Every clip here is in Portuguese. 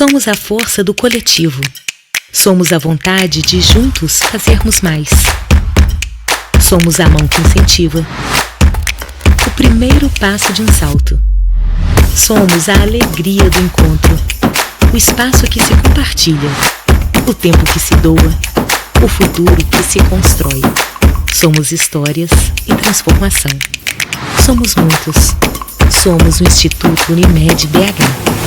Somos a força do coletivo. Somos a vontade de juntos fazermos mais. Somos a mão que incentiva. O primeiro passo de um salto. Somos a alegria do encontro. O espaço que se compartilha. O tempo que se doa. O futuro que se constrói. Somos histórias e transformação. Somos muitos. Somos o Instituto Unimed BH.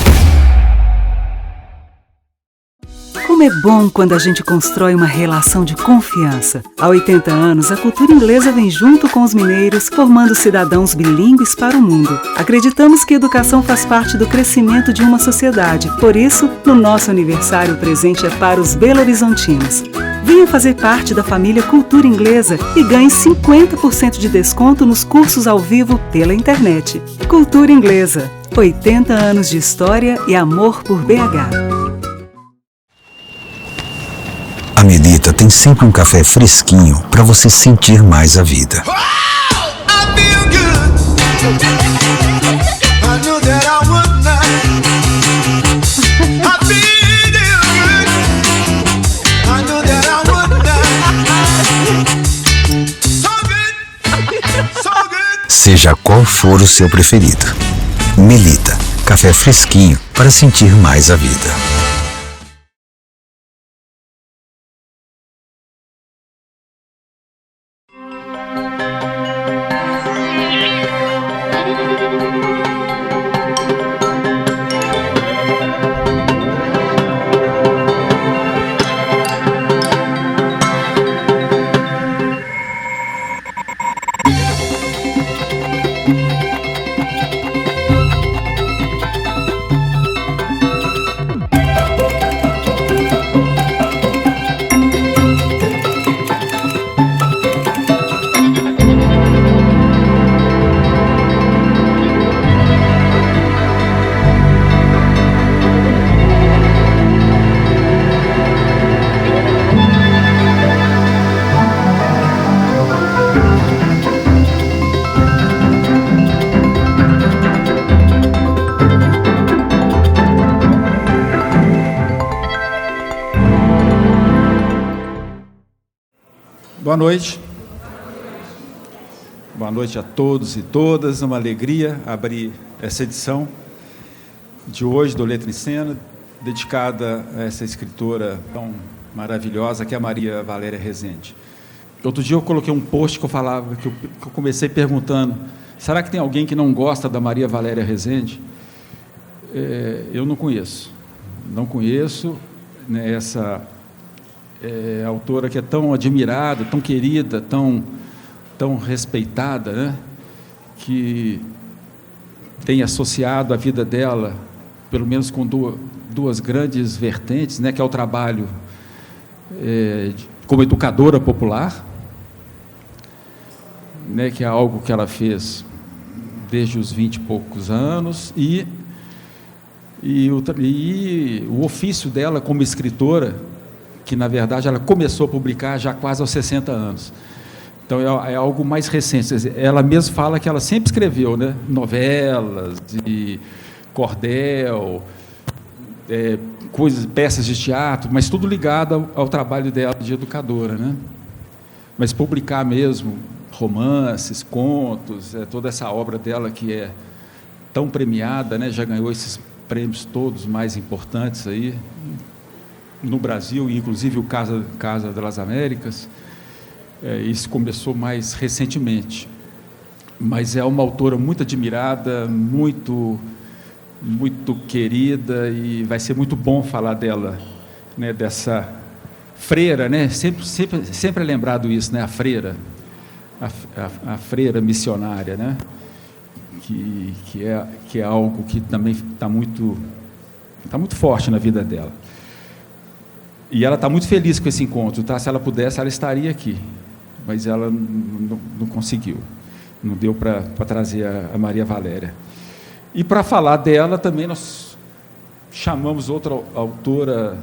Como é bom quando a gente constrói uma relação de confiança. Há 80 anos, a cultura inglesa vem junto com os mineiros, formando cidadãos bilíngues para o mundo. Acreditamos que a educação faz parte do crescimento de uma sociedade. Por isso, no nosso aniversário, o presente é para os belo-horizontinos. Venha fazer parte da família Cultura Inglesa e ganhe 50% de desconto nos cursos ao vivo pela internet. Cultura Inglesa, 80 anos de história e amor por BH. A Melita tem sempre um café fresquinho para você sentir mais a vida. Seja qual for o seu preferido. Melita, café fresquinho para sentir mais a vida. Boa noite. Boa noite a todos e todas. É uma alegria abrir essa edição de hoje do Letra em Cena, dedicada a essa escritora tão maravilhosa que é a Maria Valéria Rezende. Outro dia eu coloquei um post que eu falava, que eu comecei perguntando: será que tem alguém que não gosta da Maria Valéria Rezende? Eu não conheço. Não conheço, né, essa autora que é tão admirada, tão querida, tão respeitada, né? Que tem associado a vida dela, pelo menos com duas grandes vertentes, né? Que é o trabalho como educadora popular, né? Que é algo que ela fez desde os 20 e poucos anos, e o ofício dela como escritora, que, na verdade, ela começou a publicar já quase aos 60 anos. Então, é algo mais recente. Ela mesma fala que ela sempre escreveu, né, novelas, e cordel, peças de teatro, mas tudo ligado ao trabalho dela de educadora, né? Mas publicar mesmo romances, contos, toda essa obra dela que é tão premiada, né, já ganhou esses prêmios todos mais importantes aí no Brasil, inclusive o Casa das Américas. Isso começou mais recentemente, mas é uma autora muito admirada, muito querida, e vai ser muito bom falar dela, né, dessa freira, né? Sempre é lembrado isso, né? A freira, a freira missionária, né? Que é algo que também está muito forte na vida dela. E ela está muito feliz com esse encontro, tá? Se ela pudesse, ela estaria aqui, mas ela não conseguiu, não deu para trazer a Maria Valéria. E para falar dela também nós chamamos outra autora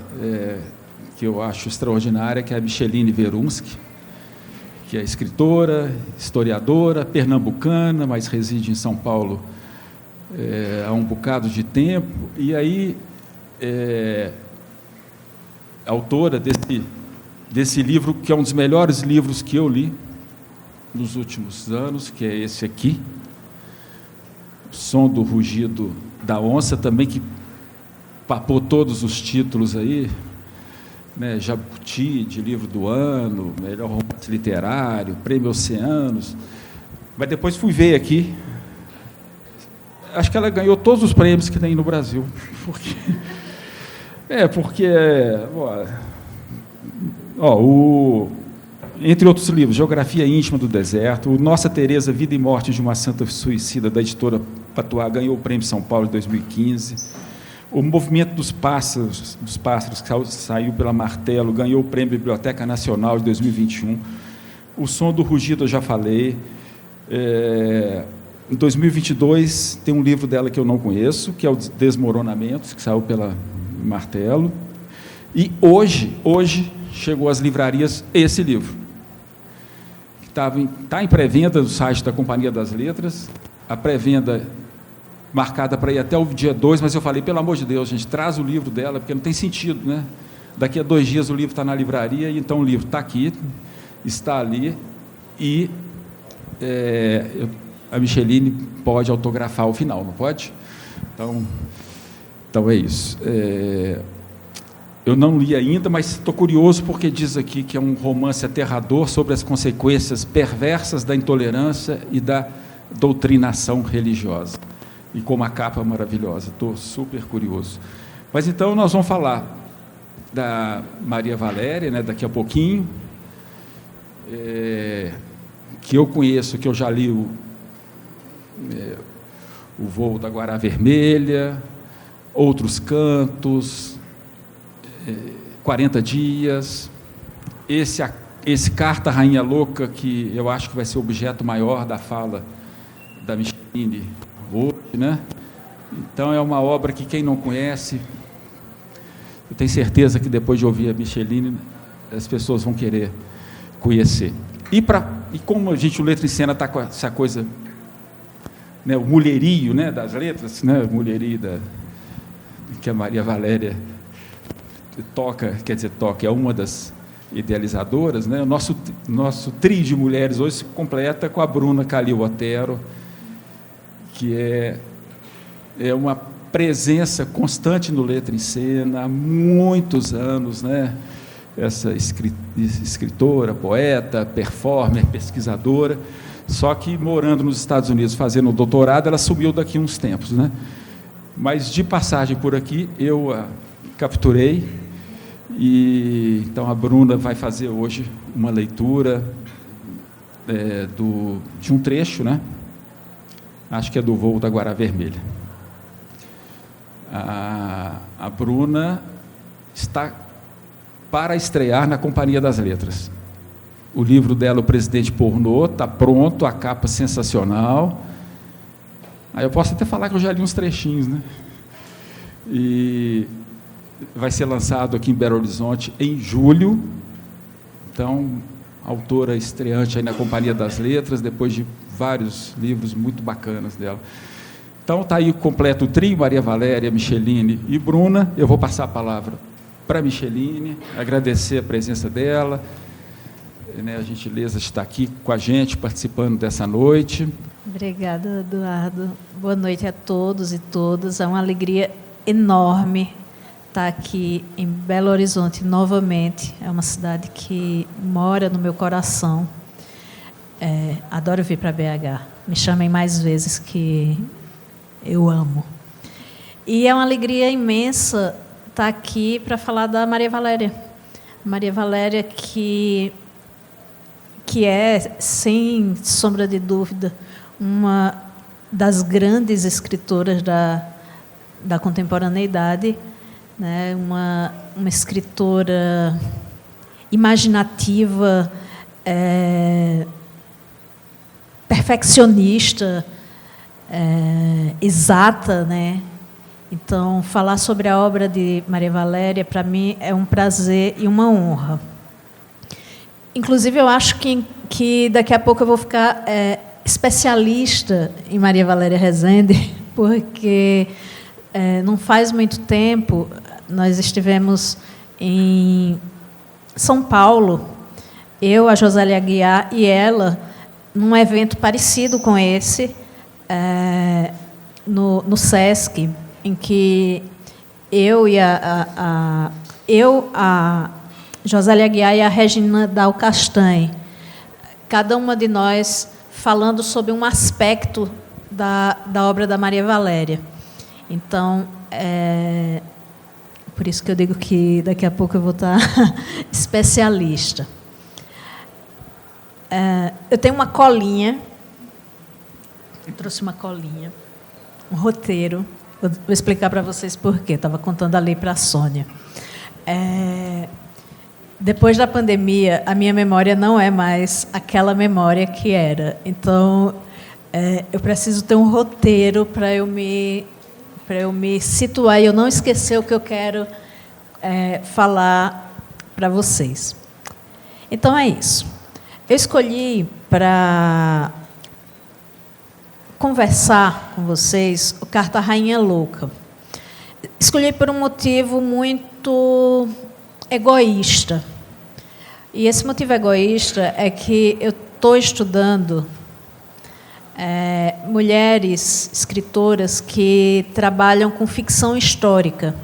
que eu acho extraordinária, que é a Micheline Verunski, que é escritora, historiadora, pernambucana, mas reside em São Paulo há um bocado de tempo. E aí autora desse livro, que é um dos melhores livros que eu li nos últimos anos, que é esse aqui, O Som do Rugido da Onça, também, que papou todos os títulos aí, né, Jabuti, de livro do ano, melhor romance literário, Prêmio Oceanos. Mas depois fui ver aqui, acho que ela ganhou todos os prêmios que tem no Brasil, porque entre outros livros, Geografia Íntima do Deserto, o Nossa Teresa, Vida e Morte de uma Santa Suicida, da editora Patuá, ganhou o Prêmio São Paulo de 2015. O Movimento dos Pássaros, que saiu pela Martelo, ganhou o Prêmio Biblioteca Nacional de 2021. O Som do Rugido, eu já falei. Em 2022, tem um livro dela que eu não conheço, que é o Desmoronamentos, que saiu pela Martelo. E hoje chegou às livrarias esse livro. Está em pré-venda no site da Companhia das Letras. A pré-venda marcada para ir até o dia 2, mas eu falei, pelo amor de Deus, gente, traz o livro dela, porque não tem sentido, né? Daqui a 2 dias o livro está na livraria, e então o livro está aqui, está ali, e a Micheline pode autografar o final, não pode? Então é isso. Eu não li ainda, mas estou curioso, porque diz aqui que é um romance aterrador sobre as consequências perversas da intolerância e da doutrinação religiosa. E com uma capa maravilhosa, estou super curioso. Mas então nós vamos falar da Maria Valéria, né, daqui a pouquinho, que eu conheço, que eu já li o Voo da Guará Vermelha, Outros Cantos, 40 Dias, esse Carta Rainha Louca, que eu acho que vai ser objeto maior da fala da Micheline hoje, né? Então é uma obra que quem não conhece, eu tenho certeza que depois de ouvir a Micheline, as pessoas vão querer conhecer. E como a gente, o Letra em Cena está com essa coisa, né, o mulherio, né, das letras, né, o mulherio que a Maria Valéria toca, é uma das idealizadoras, né? O nosso trio de mulheres hoje se completa com a Bruna Calil Otero, que é uma presença constante no Letra em Cena há muitos anos, né? Essa escritora, poeta, performer, pesquisadora, só que morando nos Estados Unidos, fazendo o doutorado, ela sumiu daqui uns tempos, né? Mas de passagem por aqui, eu a capturei, e então a Bruna vai fazer hoje uma leitura de um trecho, né? Acho que é do Voo da Guará Vermelha. A Bruna está para estrear na Companhia das Letras. O livro dela, O Presidente Pornô, está pronto, a capa sensacional. Aí eu posso até falar que eu já li uns trechinhos, né? E vai ser lançado aqui em Belo Horizonte em julho. Então, autora estreante aí na Companhia das Letras, depois de vários livros muito bacanas dela. Então, está aí completo o trio, Maria Valéria, Micheline e Bruna. Eu vou passar a palavra para a Micheline, agradecer a presença dela, né, a gentileza de estar aqui com a gente, participando dessa noite. Obrigada, Eduardo. Boa noite a todos e todas. É uma alegria enorme estar aqui em Belo Horizonte novamente. É uma cidade que mora no meu coração. Adoro vir para BH. Me chamem mais vezes, que eu amo. E é uma alegria imensa estar aqui para falar da Maria Valéria. Maria Valéria, que é, sem sombra de dúvida, uma das grandes escritoras da contemporaneidade, né? Uma escritora imaginativa, perfeccionista, exata, né? Então, falar sobre a obra de Maria Valéria, para mim, é um prazer e uma honra. Inclusive, eu acho que daqui a pouco eu vou ficar especialista em Maria Valéria Rezende, porque não faz muito tempo nós estivemos em São Paulo, eu, a Josélia Aguiar e ela, num evento parecido com esse, no SESC, em que eu e a Josélia Aguiar e a Regina Dal Castanhe, cada uma de nós falando sobre um aspecto da obra da Maria Valéria. Então, por isso que eu digo que daqui a pouco eu vou estar especialista. Eu tenho uma colinha, eu trouxe uma colinha, um roteiro. Vou explicar para vocês por quê. Estava contando ali para a Sônia. Depois da pandemia, a minha memória não é mais aquela memória que era. Então, eu preciso ter um roteiro para eu me situar e eu não esquecer o que eu quero falar para vocês. Então, é isso. Eu escolhi para conversar com vocês o Carta à Rainha Louca. Escolhi por um motivo muito egoísta. E esse motivo egoísta é que eu estou estudando mulheres escritoras que trabalham com ficção histórica.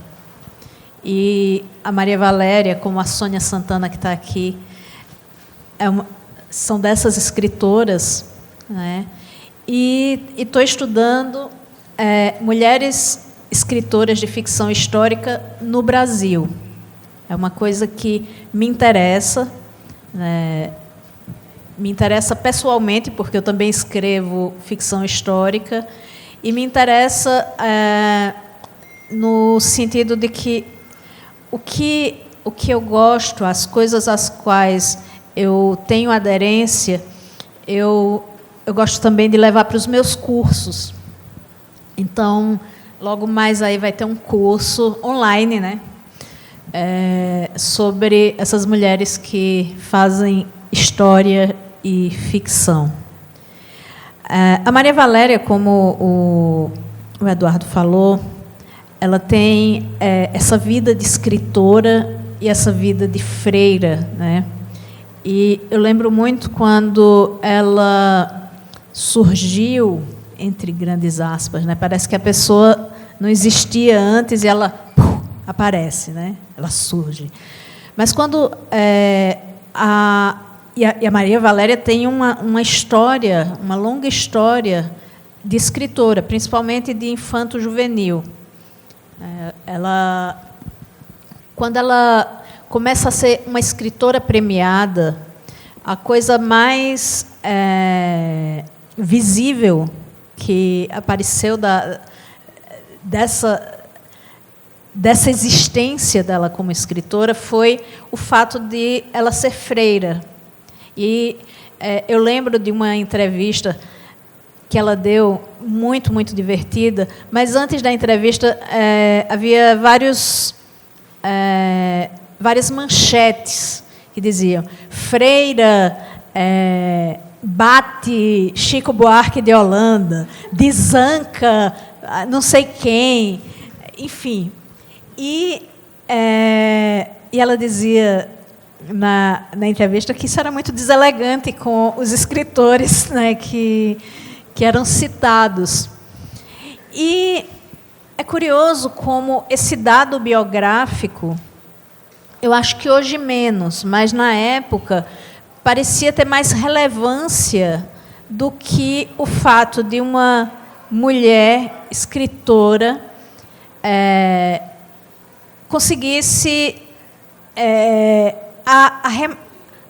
E a Maria Valéria, como a Sônia Santana, que está aqui, são dessas escritoras, né? E estou estudando mulheres escritoras de ficção histórica no Brasil. É uma coisa que me interessa, me interessa pessoalmente, porque eu também escrevo ficção histórica, e me interessa no sentido de que o que eu gosto, as coisas às quais eu tenho aderência, eu gosto também de levar para os meus cursos. Então, logo mais aí vai ter um curso online, né? Sobre essas mulheres que fazem história e ficção. A Maria Valéria, como o Eduardo falou, ela tem essa vida de escritora e essa vida de freira, né? E eu lembro muito quando ela surgiu, entre grandes aspas, né? Parece que a pessoa não existia antes e ela aparece, né? Ela surge. Mas quando a Maria Valéria tem uma história, uma longa história de escritora, principalmente de infanto-juvenil. Quando ela começa a ser uma escritora premiada, a coisa mais visível que apareceu dessa existência dela como escritora foi o fato de ela ser freira. E eu lembro de uma entrevista que ela deu, muito, muito divertida, mas antes da entrevista havia várias manchetes que diziam: freira bate Chico Buarque de Holanda, desanca não sei quem, enfim. E ela dizia na entrevista que isso era muito deselegante com os escritores, né, que eram citados. E é curioso como esse dado biográfico, eu acho que hoje menos, mas na época parecia ter mais relevância do que o fato de uma mulher escritora conseguisse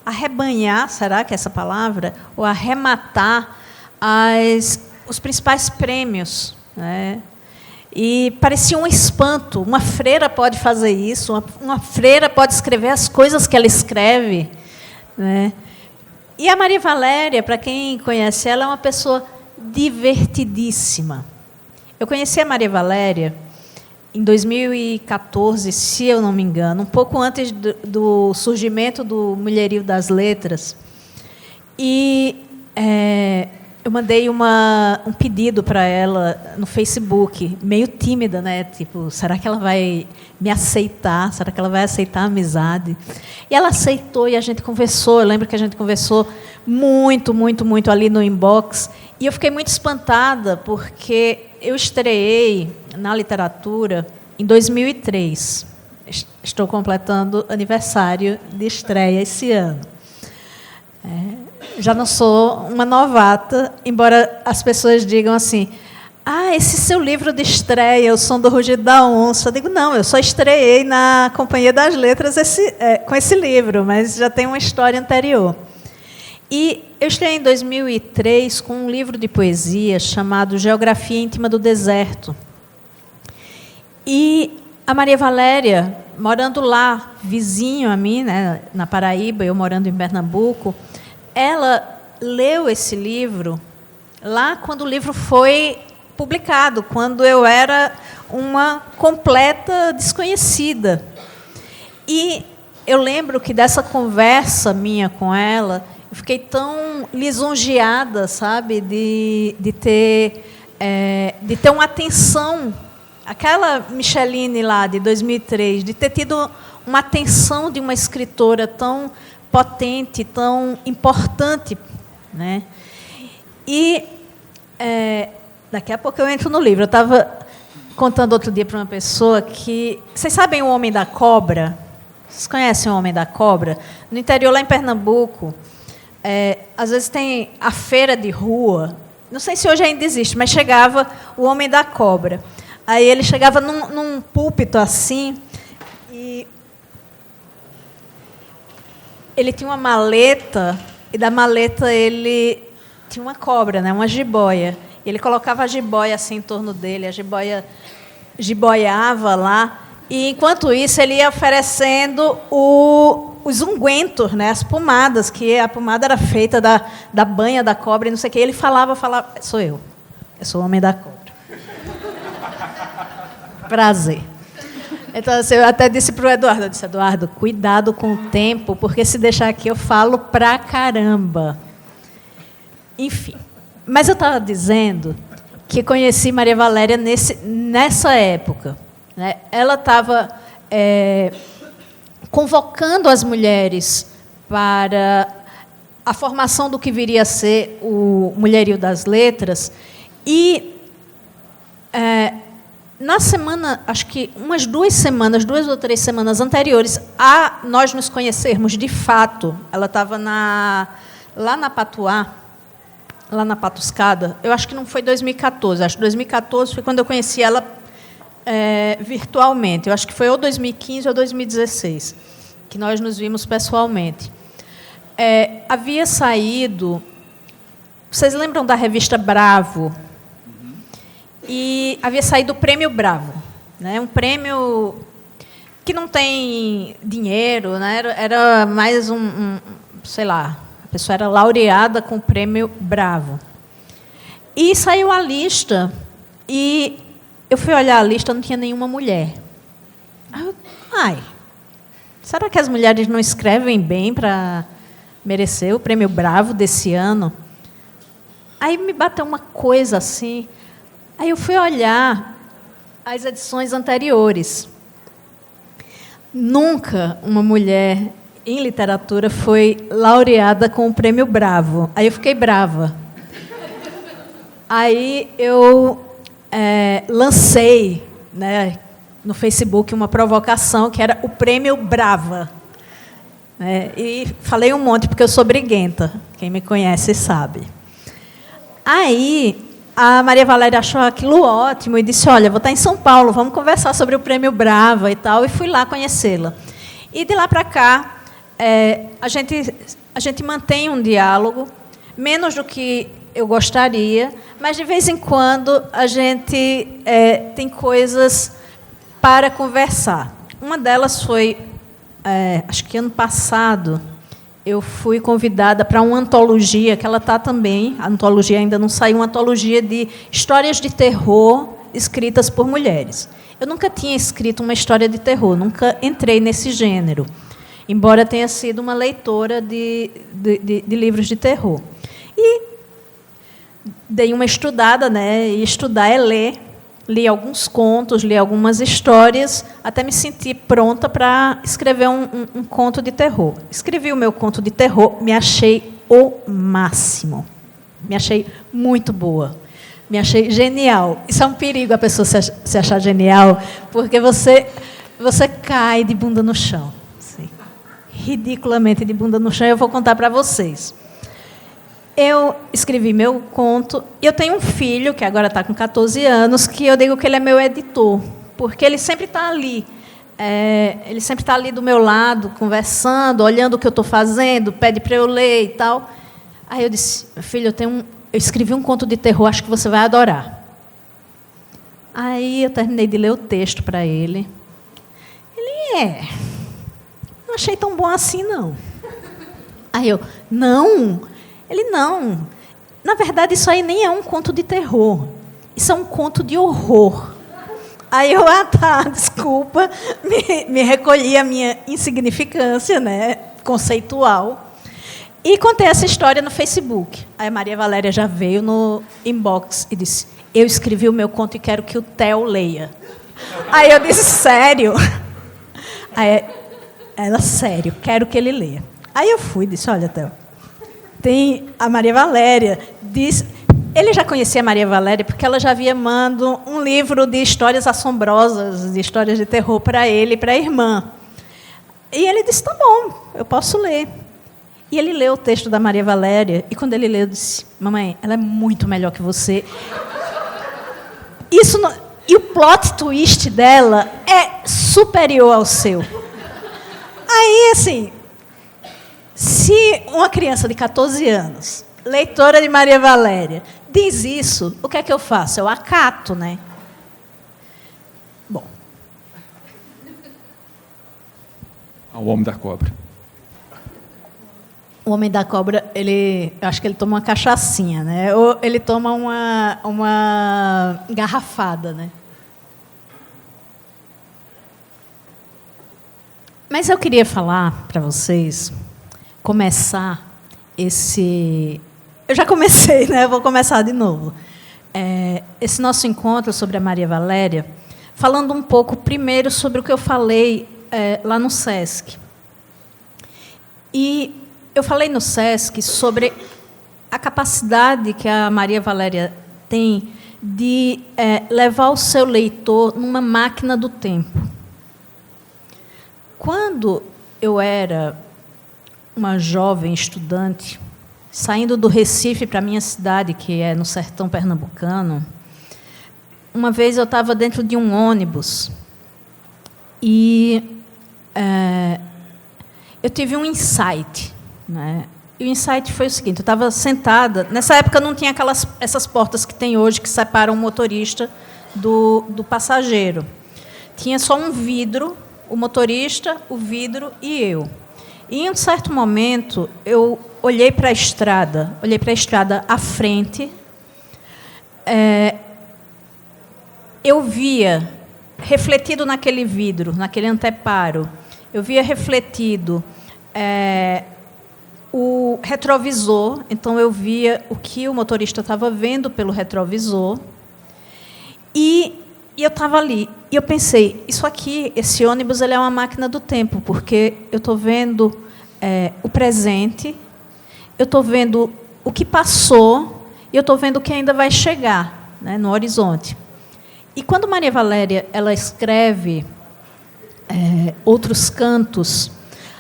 arrebanhar, será que é essa palavra? Ou arrematar os principais prêmios, né? E parecia um espanto. Uma freira pode fazer isso, uma freira pode escrever as coisas que ela escreve, né? E a Maria Valéria, para quem conhece ela, é uma pessoa divertidíssima. Eu conheci a Maria Valéria em 2014, se eu não me engano, um pouco antes do surgimento do Mulherio das Letras. E eu mandei um pedido para ela no Facebook, meio tímida, né? Tipo, será que ela vai me aceitar? Será que ela vai aceitar a amizade? E ela aceitou e a gente conversou. Eu lembro que a gente conversou muito, muito, muito ali no inbox. E eu fiquei muito espantada, porque eu estreei na literatura em 2003. Estou completando aniversário de estreia esse ano. Já não sou uma novata, embora as pessoas digam assim: esse seu livro de estreia, O Som do Rugido da Onça. Eu digo, não, eu só estreiei na Companhia das Letras com esse livro, mas já tem uma história anterior. E eu estreiei em 2003 com um livro de poesia chamado Geografia Íntima do Deserto. E a Maria Valéria, morando lá, vizinho a mim, né, na Paraíba, eu morando em Pernambuco, ela leu esse livro lá quando o livro foi publicado, quando eu era uma completa desconhecida. E eu lembro que dessa conversa minha com ela, eu fiquei tão lisonjeada, sabe, de ter uma atenção, aquela Micheline lá de 2003, de ter tido uma atenção de uma escritora tão potente, tão importante, né? E daqui a pouco eu entro no livro. Eu estava contando outro dia para uma pessoa que... Vocês sabem o Homem da Cobra? Vocês conhecem o Homem da Cobra? No interior, lá em Pernambuco, às vezes tem a feira de rua. Não sei se hoje ainda existe, mas chegava o Homem da Cobra. Aí ele chegava num púlpito assim, e ele tinha uma maleta, e da maleta ele tinha uma cobra, né, uma jiboia. E ele colocava a jiboia assim em torno dele, a jiboia jiboiava lá, e enquanto isso ele ia oferecendo os ungüentos, né, as pomadas, que a pomada era feita da banha da cobra e não sei o quê. Ele falava, sou eu sou o Homem da Cobra. Prazer. Então, assim, eu até disse para o Eduardo, Eduardo, cuidado com o tempo, porque se deixar aqui eu falo pra caramba. Enfim. Mas eu estava dizendo que conheci Maria Valéria nessa época, né? Ela estava convocando as mulheres para a formação do que viria a ser o Mulherio das Letras, e na semana, acho que umas 2 ou 3 semanas anteriores a nós nos conhecermos de fato, ela estava lá na Patuá, lá na Patuscada. Eu acho que não foi 2014, acho que 2014 foi quando eu conheci ela virtualmente. Eu acho que foi ou 2015 ou 2016 que nós nos vimos pessoalmente. Havia saído... Vocês lembram da revista Bravo? E havia saído o Prêmio Bravo, né? Um prêmio que não tem dinheiro, né? Era mais sei lá, a pessoa era laureada com o Prêmio Bravo. E saiu a lista, e eu fui olhar a lista, não tinha nenhuma mulher. Será que as mulheres não escrevem bem para merecer o Prêmio Bravo desse ano? Aí me bateu uma coisa assim. Aí eu fui olhar as edições anteriores. Nunca uma mulher em literatura foi laureada com o Prêmio Bravo. Aí eu fiquei brava. Aí eu lancei, né, no Facebook uma provocação que era o Prêmio Brava. E falei um monte, porque eu sou briguenta. Quem me conhece sabe. Aí a Maria Valéria achou aquilo ótimo e disse, olha, vou estar em São Paulo, vamos conversar sobre o Prêmio Brava e tal, e fui lá conhecê-la. E de lá para cá, a gente mantém um diálogo, menos do que eu gostaria, mas de vez em quando a gente tem coisas para conversar. Uma delas foi, acho que ano passado, eu fui convidada para uma antologia, que ela está também, a antologia ainda não saiu, uma antologia de histórias de terror escritas por mulheres. Eu nunca tinha escrito uma história de terror, nunca entrei nesse gênero, embora tenha sido uma leitora de livros de terror. E dei uma estudada, né? E estudar é ler. Li alguns contos, li algumas histórias, até me sentir pronta para escrever um conto de terror. Escrevi o meu conto de terror, me achei o máximo. Me achei muito boa. Me achei genial. Isso é um perigo, a pessoa se achar genial, porque você cai de bunda no chão. Assim, ridiculamente de bunda no chão. Eu vou contar para vocês. Eu escrevi meu conto, e eu tenho um filho, que agora está com 14 anos, que eu digo que ele é meu editor, porque ele sempre está ali. Ele sempre está ali do meu lado, conversando, olhando o que eu estou fazendo, pede para eu ler e tal. Aí eu disse, filho, eu escrevi um conto de terror, acho que você vai adorar. Aí eu terminei de ler o texto para ele. Ele, não achei tão bom assim, não. Aí eu, não... Ele, não. Na verdade, isso aí nem é um conto de terror. Isso é um conto de horror. Aí eu, tá, desculpa. Me recolhi a minha insignificância, né, conceitual. E contei essa história no Facebook. Aí a Maria Valéria já veio no inbox e disse, eu escrevi o meu conto e quero que o Theo leia. Aí eu disse, sério? Aí ela, sério, quero que ele leia. Aí eu fui e disse, olha, Theo, tem a Maria Valéria. Ele já conhecia a Maria Valéria porque ela já havia mandado um livro de histórias assombrosas, de histórias de terror para ele e para a irmã. E ele disse, tá bom, eu posso ler. E ele leu o texto da Maria Valéria, e quando ele leu, eu disse, mamãe, ela é muito melhor que você. E o plot twist dela é superior ao seu. Aí, assim... Se uma criança de 14 anos, leitora de Maria Valéria, diz isso, o que é que eu faço? Eu acato, né? Bom. O Homem da Cobra. O Homem da Cobra, eu acho que ele toma uma cachaçinha, né? Ou ele toma uma garrafada, né? Mas eu queria falar para vocês... começar esse... Eu já comecei, né? Eu vou começar de novo. Esse nosso encontro sobre a Maria Valéria, falando um pouco primeiro sobre o que eu falei lá no SESC. E eu falei no SESC sobre a capacidade que a Maria Valéria tem de levar o seu leitor numa máquina do tempo. Quando eu era uma jovem estudante, saindo do Recife para a minha cidade, que é no sertão pernambucano, uma vez eu estava dentro de um ônibus e eu tive um insight, né? E o insight foi o seguinte, eu estava sentada, nessa época não tinha essas portas que tem hoje, que separam o motorista do passageiro. Tinha só um vidro, o motorista, o vidro e eu. E, em um certo momento, eu olhei para a estrada à frente, eu via, refletido naquele vidro, naquele anteparo, eu via refletido o retrovisor, então eu via o que o motorista estava vendo pelo retrovisor, e eu estava ali. E eu pensei, isso aqui, esse ônibus, ele é uma máquina do tempo, porque eu estou vendo o presente, eu estou vendo o que passou e eu estou vendo o que ainda vai chegar, né, no horizonte. E quando Maria Valéria ela escreve Outros Cantos,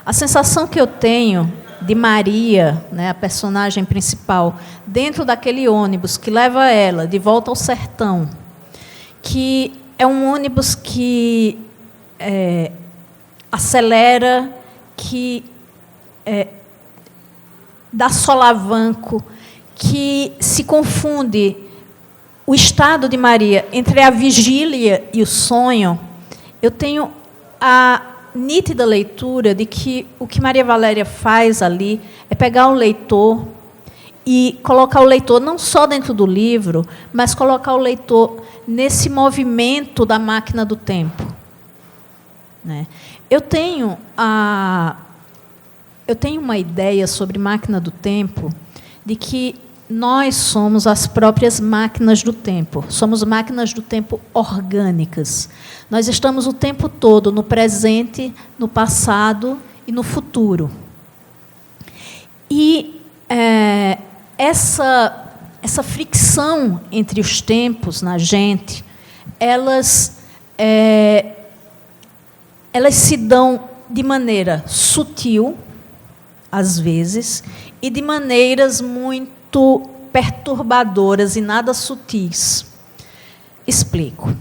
a sensação que eu tenho de Maria, né, a personagem principal, dentro daquele ônibus que leva ela de volta ao sertão, que é um ônibus que acelera, que dá solavanco, que se confunde o estado de Maria entre a vigília e o sonho. Eu tenho a nítida leitura de que o que Maria Valéria faz ali é pegar o leitor e colocar o leitor não só dentro do livro, mas colocar o leitor nesse movimento da máquina do tempo, né? Eu tenho uma ideia sobre máquina do tempo de que nós somos as próprias máquinas do tempo. Somos máquinas do tempo orgânicas. Nós estamos o tempo todo no presente, no passado e no futuro. E essa fricção entre os tempos na gente, elas se dão de maneira sutil, às vezes, e de maneiras muito perturbadoras e nada sutis. Explico.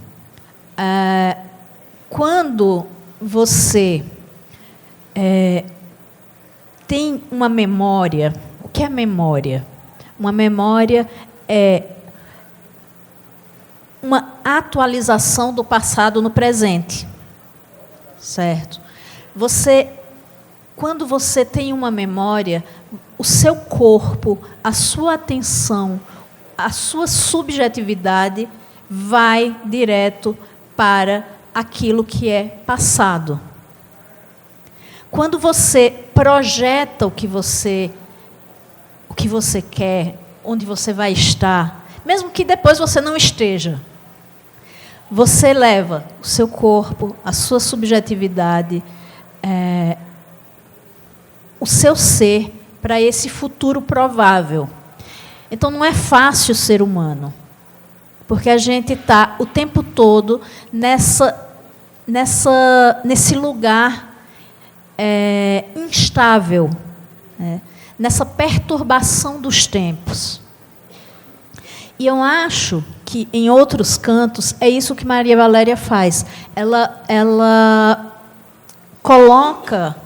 Quando você tem uma memória, o que é memória? Uma memória é uma atualização do passado no presente, certo? Quando você tem uma memória, o seu corpo, a sua atenção, a sua subjetividade vai direto para aquilo que é passado. Quando você projeta o que você quer, onde você vai estar, mesmo que depois você não esteja, você leva o seu corpo, a sua subjetividade, o seu ser para esse futuro provável. Então, não é fácil ser humano, porque a gente está o tempo todo nesse lugar instável, nessa perturbação dos tempos. E eu acho que, em outros cantos, é isso que Maria Valéria faz. Ela coloca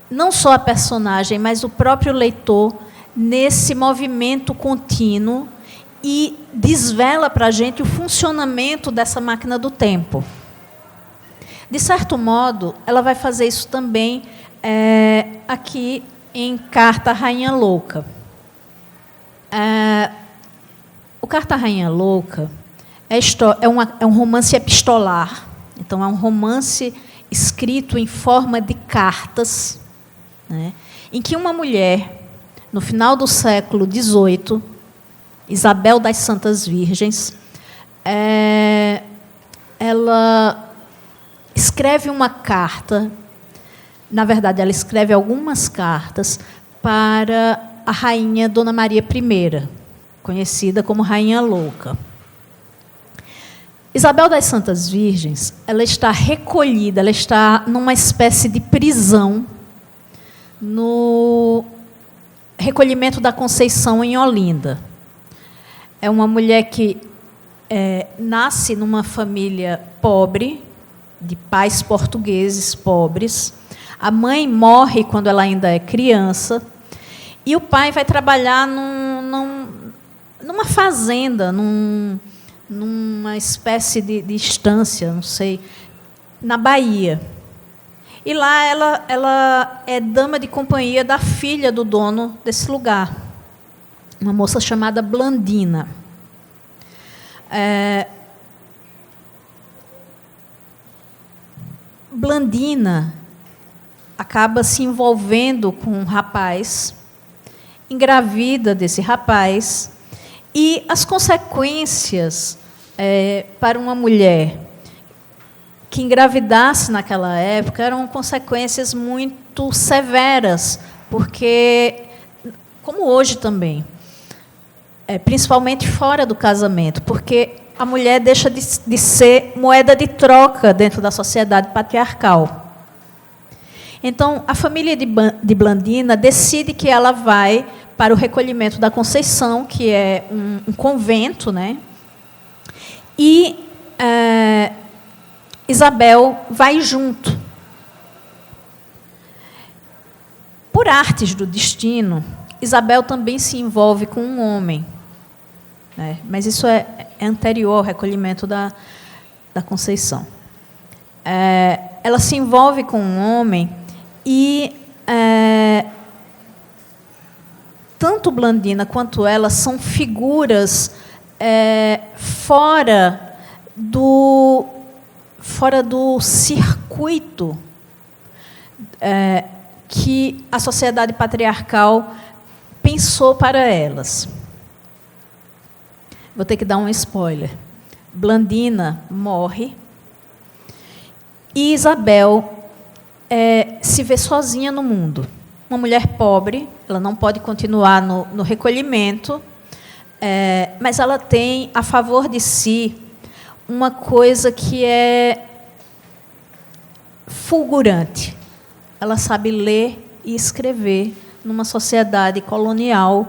não só a personagem, mas o próprio leitor nesse movimento contínuo e desvela para a gente o funcionamento dessa máquina do tempo. De certo modo, ela vai fazer isso também aqui em Carta à Rainha Louca. O Carta à Rainha Louca é um romance epistolar. Então, é um romance escrito em forma de cartas, né, em que uma mulher, no final do século XVIII, Isabel das Santas Virgens, ela escreve uma carta, na verdade, ela escreve algumas cartas para a rainha Dona Maria I, conhecida como Rainha Louca. Isabel das Santas Virgens, ela está recolhida, ela está numa espécie de prisão no recolhimento da Conceição, em Olinda. É uma mulher que nasce numa família pobre, de pais portugueses pobres. A mãe morre quando ela ainda é criança, e o pai vai trabalhar numa fazenda, numa espécie de estância, não sei, na Bahia. E lá ela é dama de companhia da filha do dono desse lugar, uma moça chamada Blandina. Blandina acaba se envolvendo com um rapaz, engravida desse rapaz, e as consequências para uma mulher que engravidasse naquela época eram consequências muito severas, porque, como hoje também, principalmente fora do casamento, porque a mulher deixa de ser moeda de troca dentro da sociedade patriarcal. Então, a família de Blandina decide que ela vai para o recolhimento da Conceição, que é um convento, né? E Isabel vai junto. Por artes do destino, Isabel também se envolve com um homem, né? Mas isso é anterior ao recolhimento da Conceição. Ela se envolve com um homem e tanto Blandina quanto ela são figuras fora do circuito que a sociedade patriarcal pensou para elas. Vou ter que dar um spoiler. Blandina morre e Isabel se vê sozinha no mundo. Uma mulher pobre, ela não pode continuar no recolhimento, mas ela tem a favor de si uma coisa que é fulgurante. Ela sabe ler e escrever numa sociedade colonial,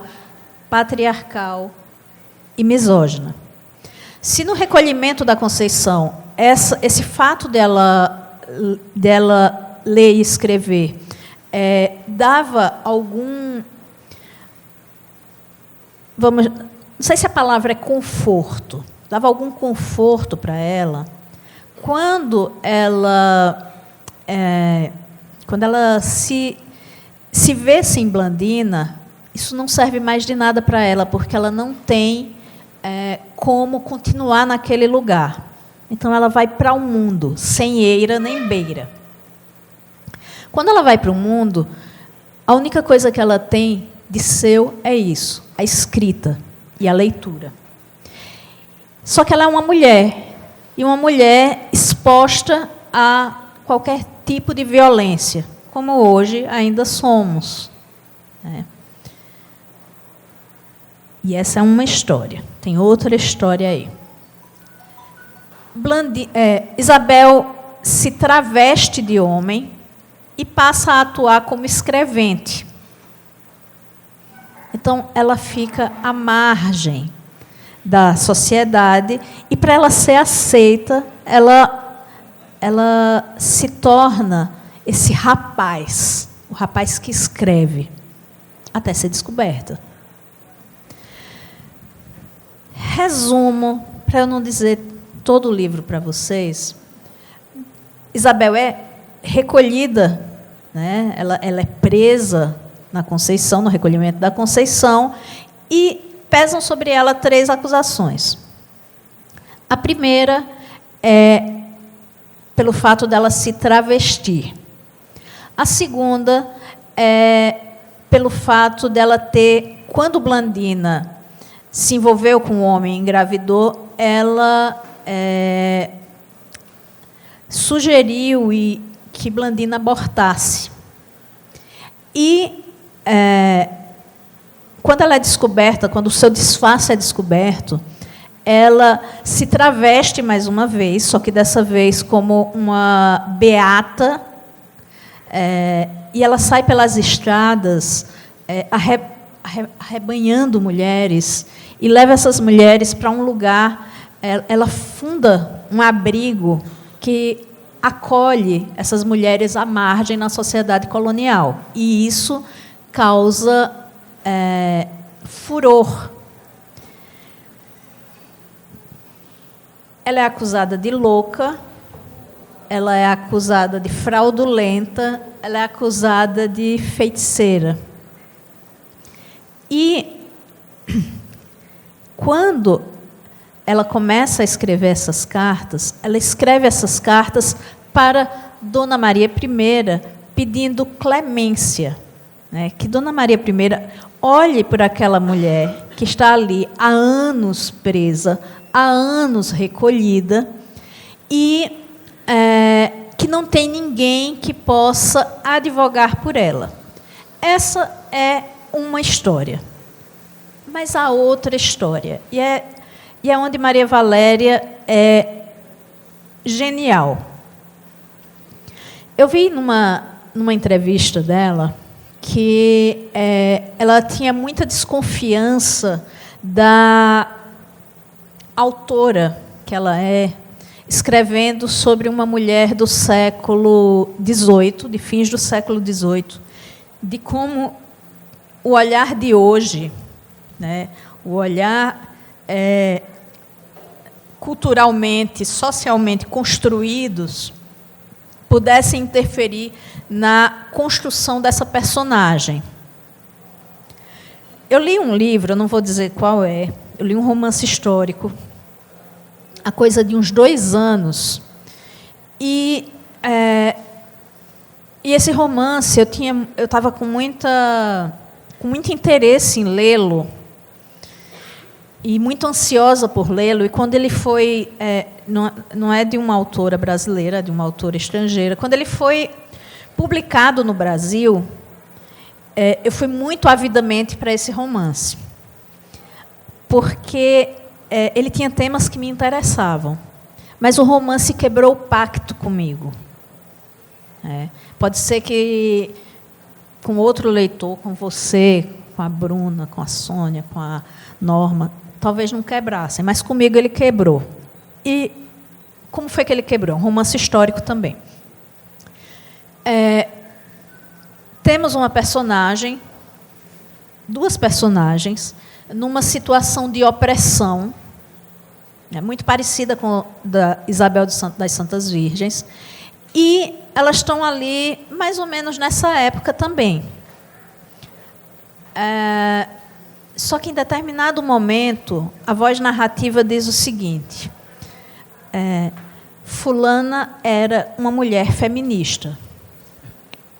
patriarcal e misógina. Se no recolhimento da Conceição, esse fato dela ler e escrever dava algum... não sei se a palavra é conforto, dava algum conforto para ela, quando ela se vê-se em Blandina, isso não serve mais de nada para ela, porque ela não tem como continuar naquele lugar. Então, ela vai para o mundo, sem eira nem beira. Quando ela vai para o mundo, a única coisa que ela tem de seu é isso, a escrita e a leitura. Só que ela é uma mulher, e uma mulher exposta a qualquer tipo de violência, como hoje ainda somos. E essa é uma história. Tem outra história aí. Isabel se traveste de homem e passa a atuar como escrevente. Então, ela fica à margem da sociedade e, para ela ser aceita, ela se torna esse rapaz, o rapaz que escreve, até ser descoberta. Resumo, para eu não dizer todo o livro para vocês. Isabel é recolhida, né? Ela é presa na Conceição, no recolhimento da Conceição, e pesam sobre ela 3 acusações. A primeira é pelo fato dela se travestir. A segunda é pelo fato dela ter, quando Blandina se envolveu com um homem e engravidou, ela sugeriu que Blandina abortasse. E, quando ela é descoberta, quando o seu disfarce é descoberto, ela se traveste mais uma vez, só que dessa vez como uma beata, e ela sai pelas estradas arrebanhando mulheres e leva essas mulheres para um lugar. Ela funda um abrigo que acolhe essas mulheres à margem na sociedade colonial. E isso causa furor. Ela é acusada de louca, ela é acusada de fraudulenta, ela é acusada de feiticeira. E, quando ela começa a escrever essas cartas, ela escreve essas cartas para Dona Maria I, pedindo clemência, né? Que Dona Maria I olhe por aquela mulher que está ali há anos presa, há anos recolhida, e que não tem ninguém que possa advogar por ela. Essa é uma história. Mas há outra história, e é onde Maria Valéria é genial. Eu vi numa entrevista dela que ela tinha muita desconfiança da autora que ela é, escrevendo sobre uma mulher do século XVIII, de fins do século XVIII, de como o olhar de hoje, né, o olhar culturalmente, socialmente construídos, pudessem interferir na construção dessa personagem. Eu li um livro, eu não vou dizer qual é, eu li um romance histórico, há coisa de uns 2 anos, e esse romance, eu estava com muita com muito interesse em lê-lo, e muito ansiosa por lê-lo, e quando ele foi, não é de uma autora brasileira, é de uma autora estrangeira, quando ele foi publicado no Brasil, eu fui muito avidamente para esse romance, porque ele tinha temas que me interessavam, mas o romance quebrou o pacto comigo. Pode ser que com outro leitor, com você, com a Bruna, com a Sônia, com a Norma, talvez não quebrassem, mas comigo ele quebrou. E como foi que ele quebrou? Um romance histórico também. Temos uma personagem, duas personagens, numa situação de opressão, muito parecida com a da Isabel das Santas Virgens, e elas estão ali mais ou menos nessa época também. Só que em determinado momento, a voz narrativa diz o seguinte: fulana era uma mulher feminista.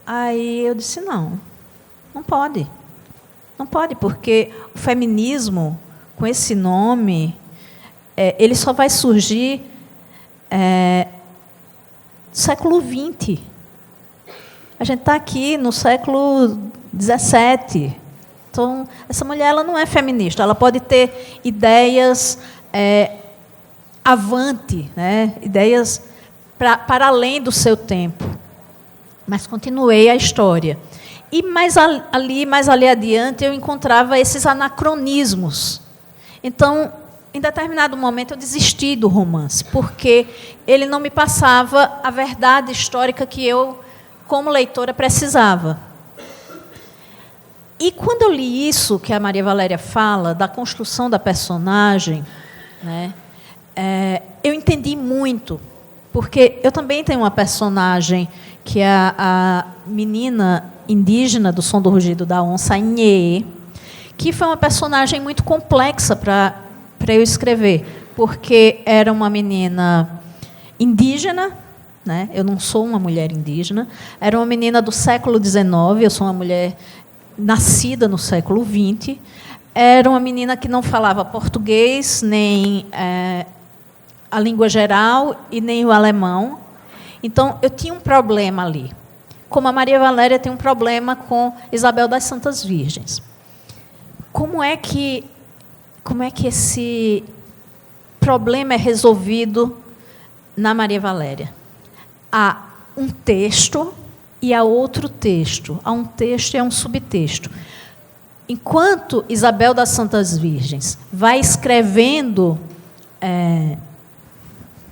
Aí eu disse, não pode. Não pode, porque o feminismo, com esse nome, ele só vai surgir no século XX. A gente está aqui no século XVII. Então, essa mulher ela não é feminista. Ela pode ter ideias avante, né? Ideias para além do seu tempo. Mas continuei a história. E mais ali adiante, eu encontrava esses anacronismos. Então, em determinado momento, eu desisti do romance, porque ele não me passava a verdade histórica que eu, como leitora, precisava. E quando eu li isso, que a Maria Valéria fala, da construção da personagem, né, eu entendi muito, porque eu também tenho uma personagem que é a menina indígena do Som do Rugido da Onça, a Inhê, que foi uma personagem muito complexa para eu escrever, porque era uma menina indígena, né? Eu não sou uma mulher indígena, era uma menina do século XIX, eu sou uma mulher nascida no século XX, era uma menina que não falava português, nem a língua geral e nem o alemão. Então, eu tinha um problema ali. Como a Maria Valéria tem um problema com Isabel das Santas Virgens. Como é que esse problema é resolvido na Maria Valéria? Há um texto e há outro texto. Há um texto e há um subtexto. Enquanto Isabel das Santas Virgens vai escrevendo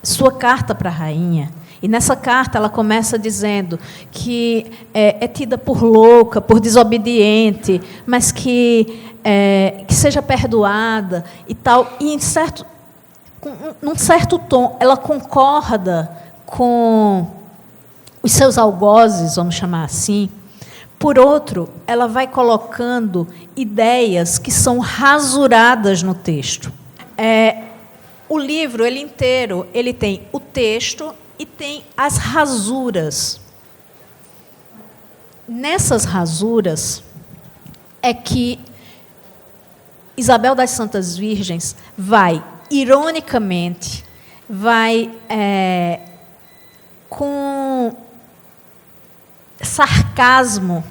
sua carta para a rainha, e nessa carta ela começa dizendo que é tida por louca, por desobediente, mas que seja perdoada e tal. E num certo tom, ela concorda com os seus algozes, vamos chamar assim. Por outro, ela vai colocando ideias que são rasuradas no texto. O livro, ele inteiro, ele tem o texto e tem as rasuras. Nessas rasuras é que Isabel das Santas Virgens vai, ironicamente, com sarcasmo,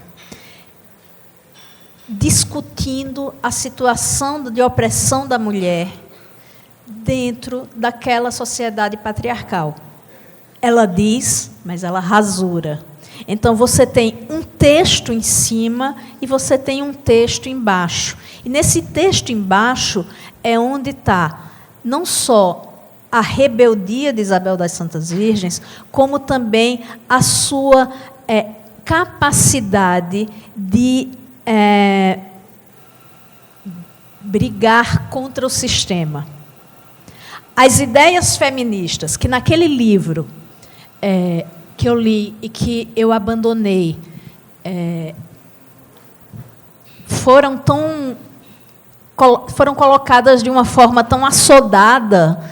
discutindo a situação de opressão da mulher dentro daquela sociedade patriarcal. Ela diz, mas ela rasura. Então, você tem um texto em cima e você tem um texto embaixo. E nesse texto embaixo é onde está não só a rebeldia de Isabel das Santas Virgens, como também a sua capacidade de brigar contra o sistema. As ideias feministas, que naquele livro que eu li e que eu abandonei, foram colocadas de uma forma tão assodada,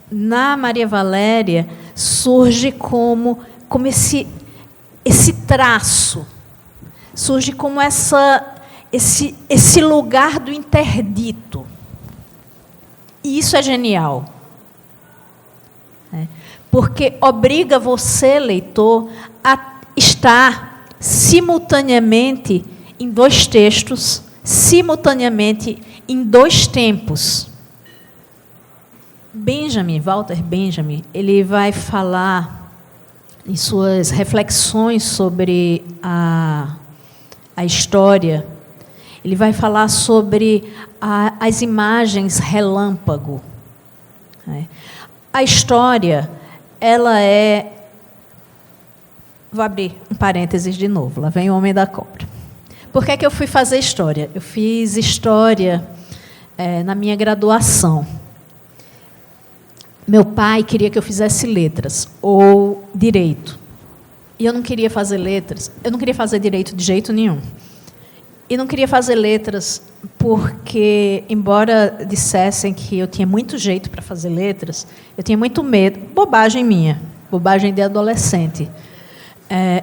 na Maria Valéria surge como esse traço, surge como esse lugar do interdito. E isso é genial. Porque obriga você, leitor, a estar simultaneamente em 2 textos, simultaneamente em 2 tempos. Walter Benjamin, ele vai falar em suas reflexões sobre a história, ele vai falar sobre as imagens relâmpago. A história, ela é... Vou abrir um parênteses de novo, lá vem o Homem da Cobra. Por que eu fui fazer história? Eu fiz história na minha graduação. Meu pai queria que eu fizesse letras ou direito. E eu não queria fazer letras, eu não queria fazer direito de jeito nenhum. E não queria fazer letras porque, embora dissessem que eu tinha muito jeito para fazer letras, eu tinha muito medo, bobagem minha, bobagem de adolescente.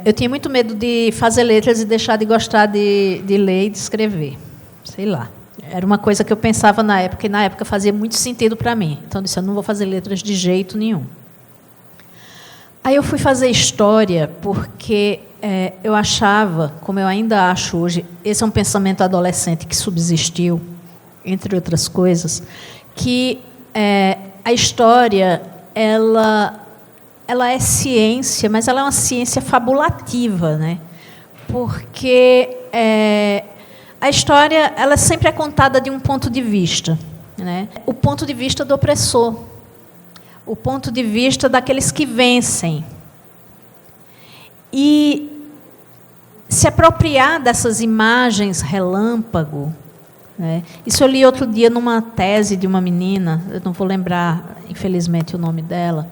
Eu tinha muito medo de fazer letras e deixar de gostar de ler e de escrever. Sei lá. Era uma coisa que eu pensava na época, e na época fazia muito sentido para mim. Então, eu disse, eu não vou fazer letras de jeito nenhum. Aí eu fui fazer história porque eu achava, como eu ainda acho hoje, esse é um pensamento adolescente que subsistiu, entre outras coisas, que a história, ela é ciência, mas ela é uma ciência fabulativa, né? Porque a história, ela sempre é contada de um ponto de vista, né? O ponto de vista do opressor, o ponto de vista daqueles que vencem. E se apropriar dessas imagens relâmpago, né? Isso eu li outro dia numa tese de uma menina, eu não vou lembrar, infelizmente, o nome dela.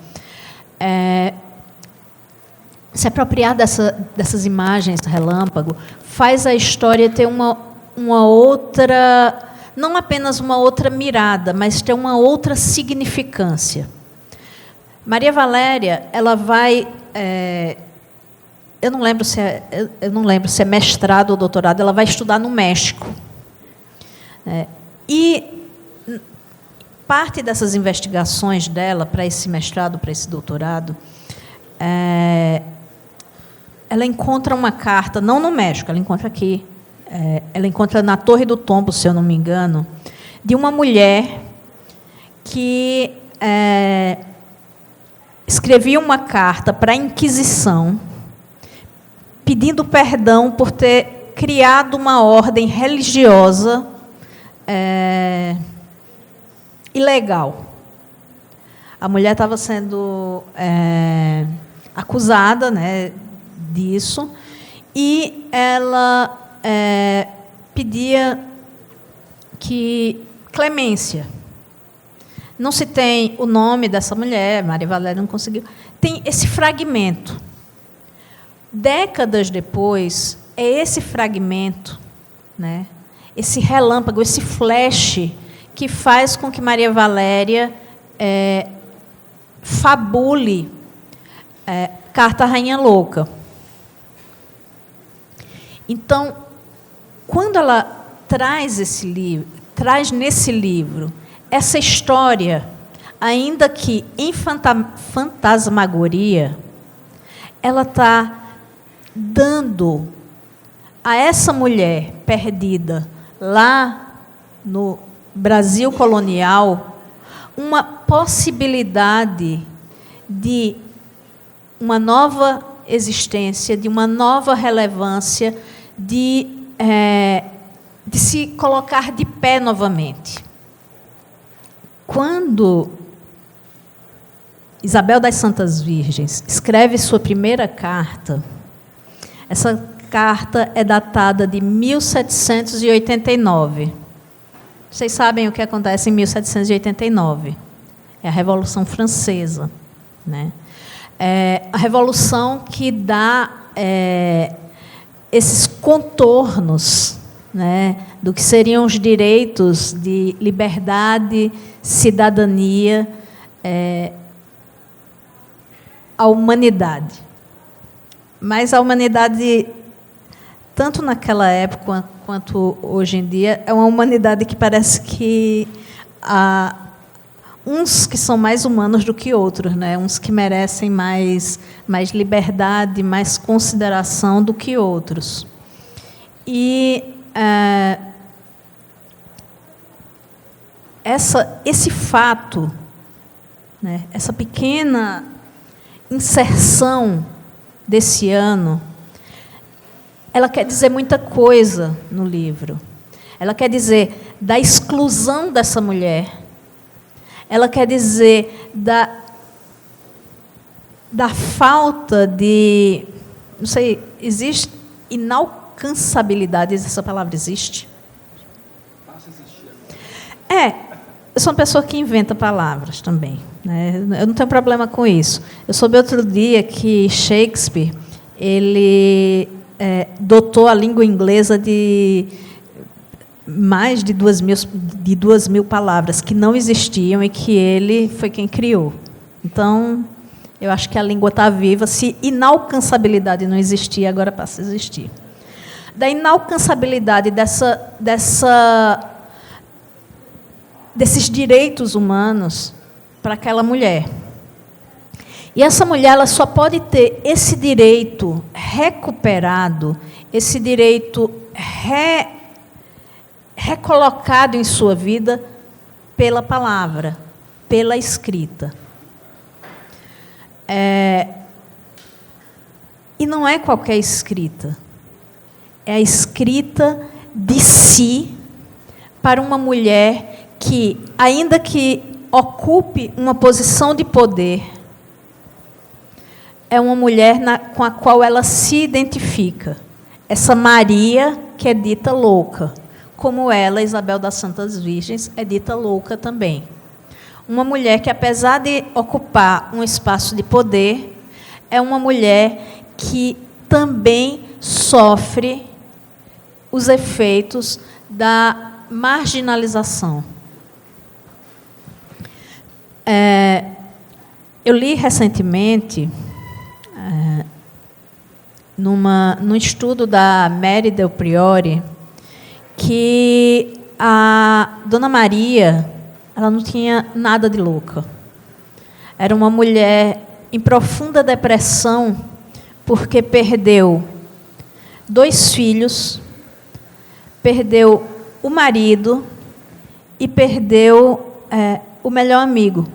Se apropriar dessas imagens relâmpago faz a história ter uma outra, não apenas uma outra mirada, mas ter uma outra significância. Maria Valéria, ela vai, eu não lembro se é mestrado ou doutorado, ela vai estudar no México. E parte dessas investigações dela para esse mestrado, para esse doutorado, ela encontra uma carta, não no México, ela encontra aqui, ela encontra na Torre do Tombo, se eu não me engano, de uma mulher que escrevia uma carta para a Inquisição, pedindo perdão por ter criado uma ordem religiosa ilegal. A mulher estava sendo acusada, né, disso, e ela pedia clemência. Não se tem o nome dessa mulher, Maria Valéria não conseguiu. Tem esse fragmento. Décadas depois, é esse fragmento, né, esse relâmpago, esse flash, que faz com que Maria Valéria fabule Carta à Rainha Louca. Então, quando ela traz nesse livro essa história, ainda que em fantasmagoria, ela está dando a essa mulher perdida lá no Brasil colonial uma possibilidade de uma nova existência, de uma nova relevância, de se colocar de pé novamente. Quando Isabel das Santas Virgens escreve sua primeira carta, essa carta é datada de 1789. Vocês sabem o que acontece em 1789? É a Revolução Francesa, né? A revolução que dá esses contornos, né, do que seriam os direitos de liberdade, cidadania, à humanidade. Mas a humanidade tanto naquela época quanto hoje em dia, é uma humanidade que parece que há uns que são mais humanos do que outros, né? Uns que merecem mais liberdade, mais consideração do que outros. E esse fato, né, essa pequena inserção desse ano, ela quer dizer muita coisa no livro. Ela quer dizer da exclusão dessa mulher. Ela quer dizer da falta de... Não sei, existe inalcançabilidade, essa palavra existe? Eu sou uma pessoa que inventa palavras também, né? Eu não tenho problema com isso. Eu soube outro dia que Shakespeare, ele dotou a língua inglesa de mais de 2.000 palavras que não existiam e que ele foi quem criou. Então, eu acho que a língua está viva. Se inalcançabilidade não existia, agora passa a existir. Da inalcançabilidade desses direitos humanos para aquela mulher. E essa mulher, ela só pode ter esse direito recuperado, esse direito recolocado em sua vida pela palavra, pela escrita. E não é qualquer escrita. É a escrita de si para uma mulher que, ainda que ocupe uma posição de poder, é uma mulher com a qual ela se identifica. Essa Maria que é dita louca, como ela, Isabel das Santas Virgens, é dita louca também. Uma mulher que, apesar de ocupar um espaço de poder, é uma mulher que também sofre os efeitos da marginalização. Eu li recentemente, num estudo da Mary Del Priore, que a Dona Maria, ela não tinha nada de louca. Era uma mulher em profunda depressão, porque perdeu 2 filhos, perdeu o marido e perdeu o melhor amigo.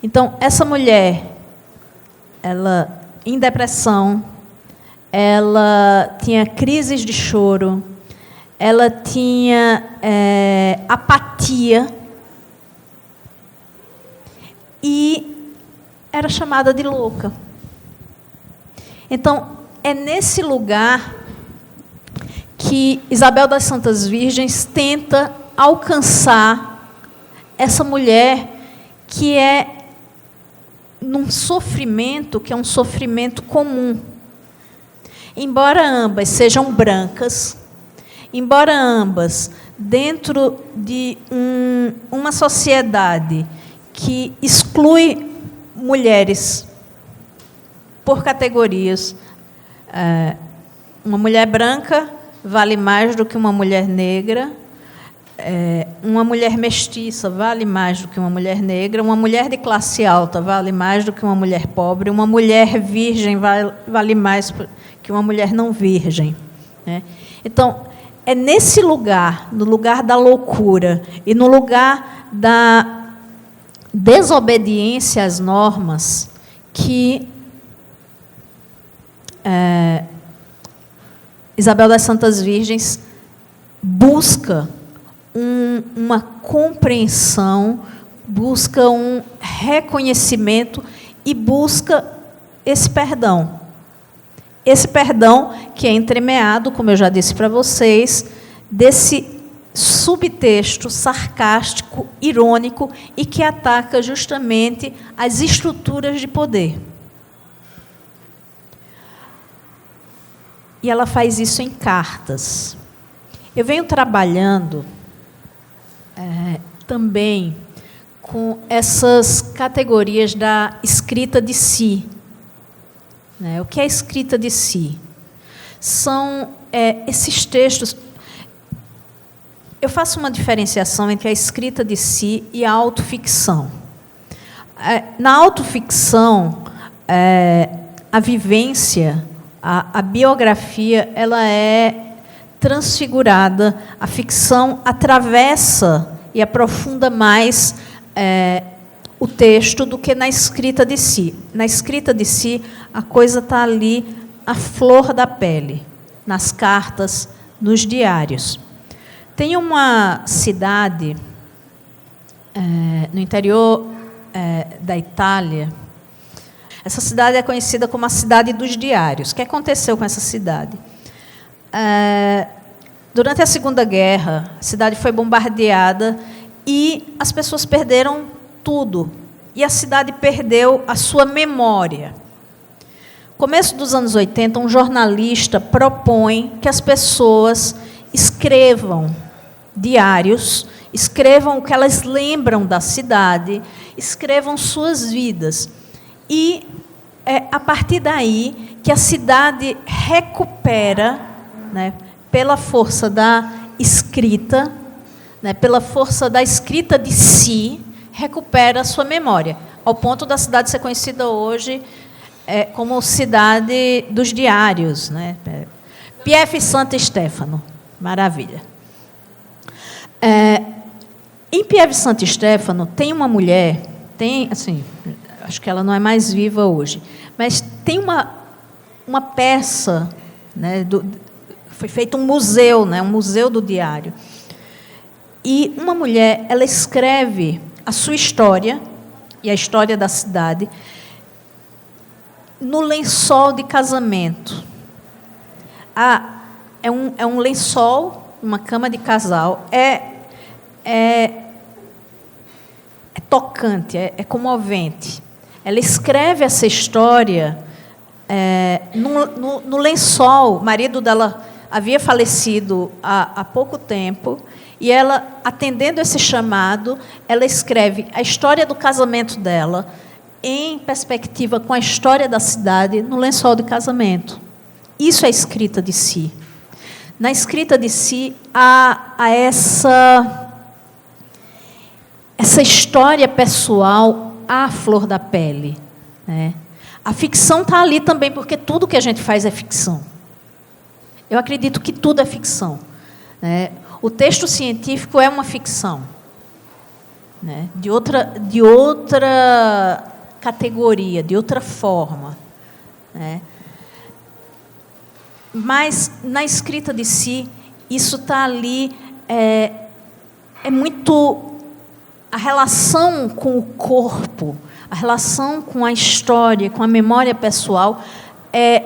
Então, essa mulher, ela, em depressão, ela tinha crises de choro, ela tinha apatia e era chamada de louca. Então, é nesse lugar que Isabel das Santas Virgens tenta alcançar essa mulher que é num sofrimento que é um sofrimento comum. Embora ambas sejam brancas, embora ambas, dentro de uma sociedade que exclui mulheres por categorias, uma mulher branca vale mais do que uma mulher negra, uma mulher mestiça vale mais do que uma mulher negra, uma mulher de classe alta vale mais do que uma mulher pobre, uma mulher virgem vale mais que uma mulher não virgem, né? Então, é nesse lugar, no lugar da loucura e no lugar da desobediência às normas, que Isabel das Santas Virgens busca uma compreensão, busca um reconhecimento e busca esse perdão. Esse perdão que é entremeado, como eu já disse para vocês, desse subtexto sarcástico, irônico e que ataca justamente as estruturas de poder. E ela faz isso em cartas. Eu venho trabalhando também com essas categorias da escrita de si. né? O que é a escrita de si? São esses textos. Eu faço uma diferenciação entre a escrita de si e a autoficção. Na autoficção, a vivência, a biografia, ela é transfigurada, a ficção atravessa e aprofunda mais o texto do que na escrita de si. Na escrita de si, a coisa está ali, à flor da pele, nas cartas, nos diários. Tem uma cidade no interior da Itália. Essa cidade é conhecida como a cidade dos diários. O que aconteceu com essa cidade? Durante a Segunda Guerra, a cidade foi bombardeada e as pessoas perderam tudo. E a cidade perdeu a sua memória. Começo dos anos 80, um jornalista propõe que as pessoas escrevam diários, escrevam o que elas lembram da cidade, escrevam suas vidas. E é a partir daí que a cidade recupera, né, pela força da escrita, né, pela força da escrita de si, recupera a sua memória, ao ponto da cidade ser conhecida hoje como cidade dos diários, né? Pieve Santo Stefano, maravilha. Em Pieve Santo Stefano tem uma mulher, assim, acho que ela não é mais viva hoje, mas tem uma peça, né, foi feito um museu, né, um museu do diário. E uma mulher, ela escreve a sua história e a história da cidade no lençol de casamento. É um lençol, uma cama de casal. É tocante, é comovente. Ela escreve essa história no lençol. O marido dela havia falecido há pouco tempo, e ela, atendendo esse chamado, ela escreve a história do casamento dela em perspectiva com a história da cidade no lençol de casamento. Isso é escrita de si. Na escrita de si há essa história pessoal à flor da pele, né? A ficção está ali também, porque tudo que a gente faz é ficção. Eu acredito que tudo é ficção, né? O texto científico é uma ficção, né? De outra categoria, de outra forma, né? Mas na escrita de si, isso está ali, é muito a relação com o corpo, a relação com a história, com a memória pessoal, é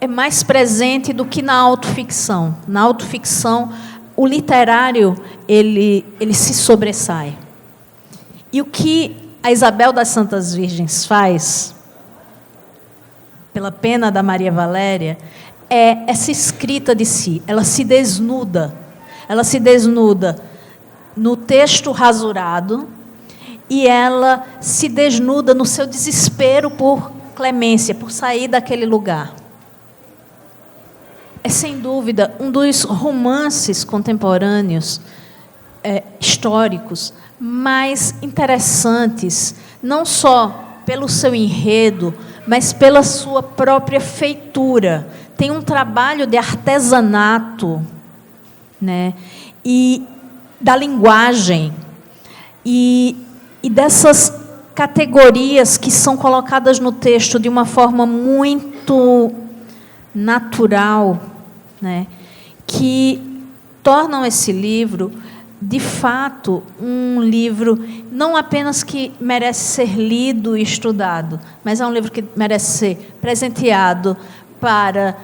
mais presente do que na autoficção. Na autoficção, o literário ele se sobressai. E o que a Isabel das Santas Virgens faz, pela pena da Maria Valéria, é essa escrita de si. Ela se desnuda no texto rasurado, e ela se desnuda no seu desespero por clemência, por sair daquele lugar. É, sem dúvida, um dos romances contemporâneos, históricos, mais interessantes, não só pelo seu enredo, mas pela sua própria feitura. Tem um trabalho de artesanato, né, e da linguagem, e dessas categorias que são colocadas no texto de uma forma muito natural, né, que tornam esse livro, de fato, um livro não apenas que merece ser lido e estudado, mas é um livro que merece ser presenteado para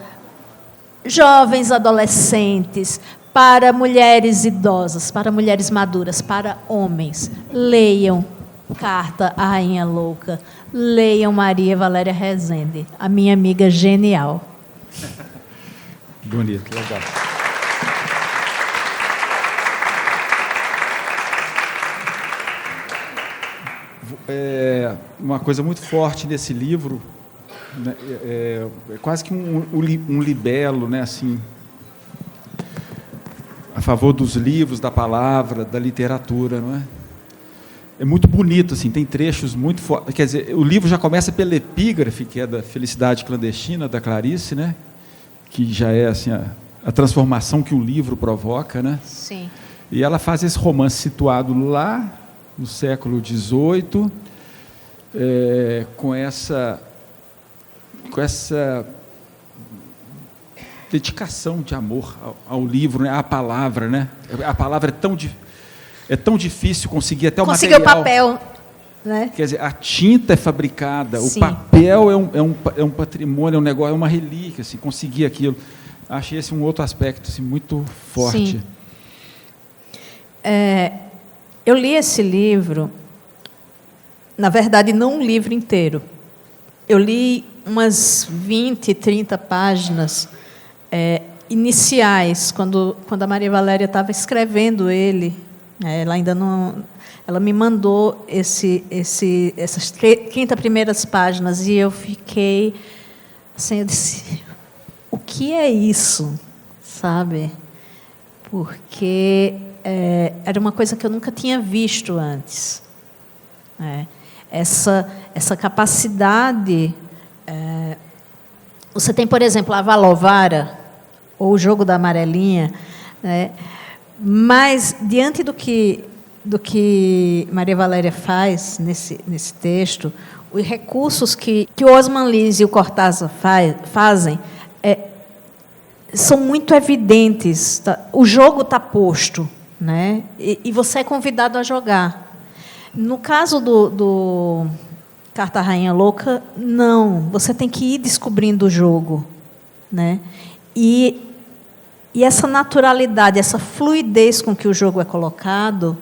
jovens adolescentes, para mulheres idosas, para mulheres maduras, para homens. Leiam Carta à Rainha Louca, leiam Maria Valéria Rezende, a minha amiga genial. Bonito, legal. Uma coisa muito forte nesse livro né, é quase que um libelo, né, assim, a favor dos livros, da palavra, da literatura, não é? É muito bonito, assim, tem trechos muito fortes. Quer dizer, o livro já começa pela epígrafe, que é da Felicidade Clandestina, da Clarice, né? Que já é assim, a transformação que o livro provoca, né? Sim. E ela faz esse romance situado lá no século XVIII, com essa dedicação de amor ao livro, né? À palavra, né? A palavra é tão difícil conseguir até o material. Conseguir o papel, né? Quer dizer, a tinta é fabricada, Sim. o papel é um patrimônio, é um negócio, é uma relíquia, assim, conseguir aquilo. Achei esse um outro aspecto assim, muito forte. Sim. Eu li esse livro, na verdade, não um livro inteiro. Eu li umas 20, 30 páginas iniciais, quando a Maria Valéria estava escrevendo ele. Ela ainda não. Ela me mandou essas 30 primeiras páginas e eu fiquei assim, eu disse, o que é isso, sabe? Porque era uma coisa que eu nunca tinha visto antes. Essa capacidade. Você tem, por exemplo, a Valovara, ou o Jogo da Amarelinha, né? Mas, diante do que Maria Valéria faz nesse texto, os recursos que o Osman Lins e o Cortázar fazem são muito evidentes. Tá? O jogo está posto, né? E você é convidado a jogar. No caso do Carta Rainha Louca, não. Você tem que ir descobrindo o jogo, né? E essa naturalidade, essa fluidez com que o jogo é colocado,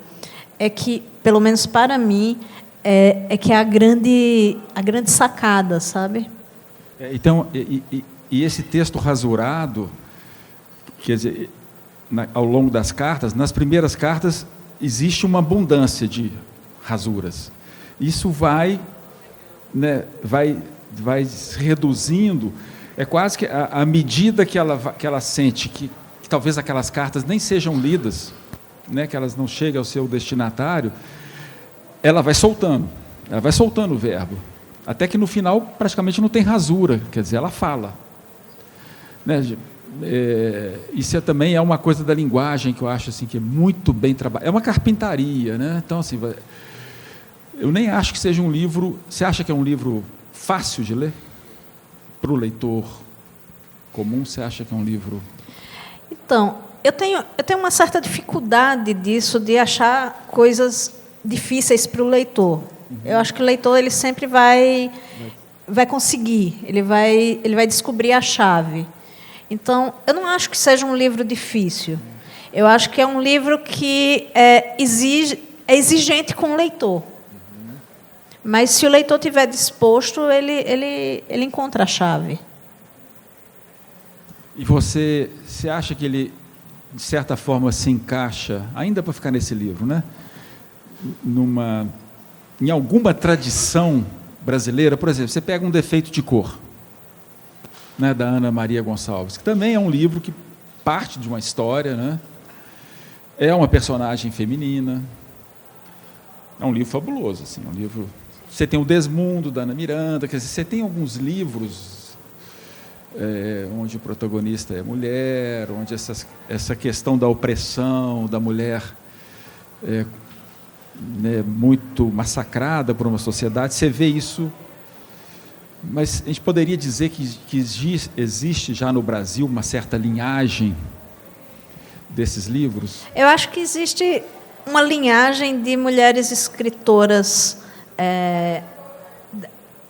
é que, pelo menos para mim, é que é a grande sacada, sabe? Então, e esse texto rasurado, quer dizer, ao longo das cartas, nas primeiras cartas, existe uma abundância de rasuras. Isso vai se reduzindo. É quase que à medida que ela sente que talvez aquelas cartas nem sejam lidas, né, que elas não cheguem ao seu destinatário, ela vai soltando o verbo, até que no final praticamente não tem rasura, quer dizer, ela fala. Né? Isso também é uma coisa da linguagem que eu acho assim, que é muito bem trabalhada. É uma carpintaria, né? Então, assim, eu nem acho que seja um livro... Você acha que é um livro fácil de ler? Para o leitor comum, você acha que é um livro... Então, eu tenho uma certa dificuldade disso, de achar coisas difíceis para o leitor. Uhum. Eu acho que o leitor ele sempre vai conseguir, ele vai descobrir a chave. Então, eu não acho que seja um livro difícil. Eu acho que é um livro que é exigente com o leitor. Mas, se o leitor estiver disposto, ele encontra a chave. E você acha que ele, de certa forma, se encaixa, ainda para ficar nesse livro, né? Em alguma tradição brasileira? Por exemplo, você pega Um Defeito de Cor, né, da Ana Maria Gonçalves, que também é um livro que parte de uma história, né? É uma personagem feminina. É um livro fabuloso, assim, um livro... Você tem o Desmundo, da Ana Miranda, quer dizer, você tem alguns livros onde o protagonista é mulher, onde essa questão da opressão da mulher muito massacrada por uma sociedade, você vê isso, mas a gente poderia dizer que existe já no Brasil uma certa linhagem desses livros? Eu acho que existe uma linhagem de mulheres escritoras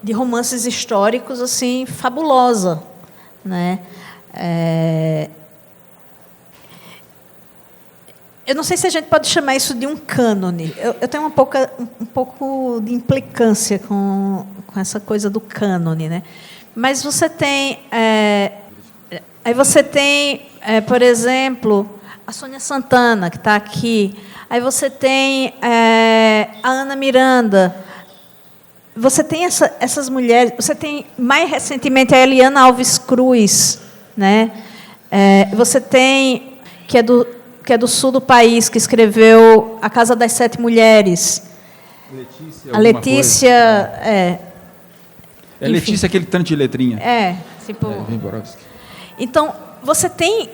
de romances históricos assim fabulosa, né? Eu não sei se a gente pode chamar isso de um cânone. Eu tenho um pouco de implicância com essa coisa do cânone, né? Mas você tem aí você tem, por exemplo, a Sônia Santana, que está aqui. Aí você tem a Ana Miranda. você tem essas mulheres, você tem, mais recentemente, a Eliana Alves Cruz, né? Você tem, que é do sul do país, que escreveu A Casa das Sete Mulheres. Letícia, a Letícia... Letícia, aquele tanto de letrinha. Tipo... Vimborovski. Então, você tem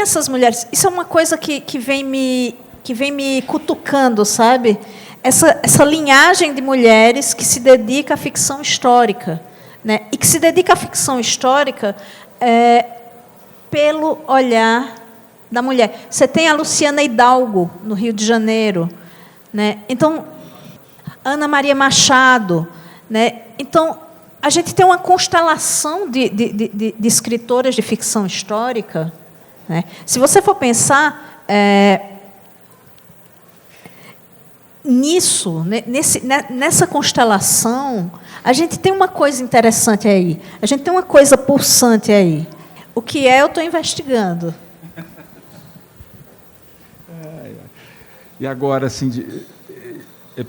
essas mulheres. Isso é uma coisa que vem me cutucando, sabe? Essa linhagem de mulheres que se dedica à ficção histórica, né? E que se dedica à ficção histórica pelo olhar da mulher. Você tem a Luciana Hidalgo, no Rio de Janeiro, né? Então, Ana Maria Machado, né? Então, a gente tem uma constelação de escritoras de ficção histórica, né? Se você for pensar nisso, nessa constelação, a gente tem uma coisa interessante aí. A gente tem uma coisa pulsante aí. O que eu estou investigando. E agora, assim,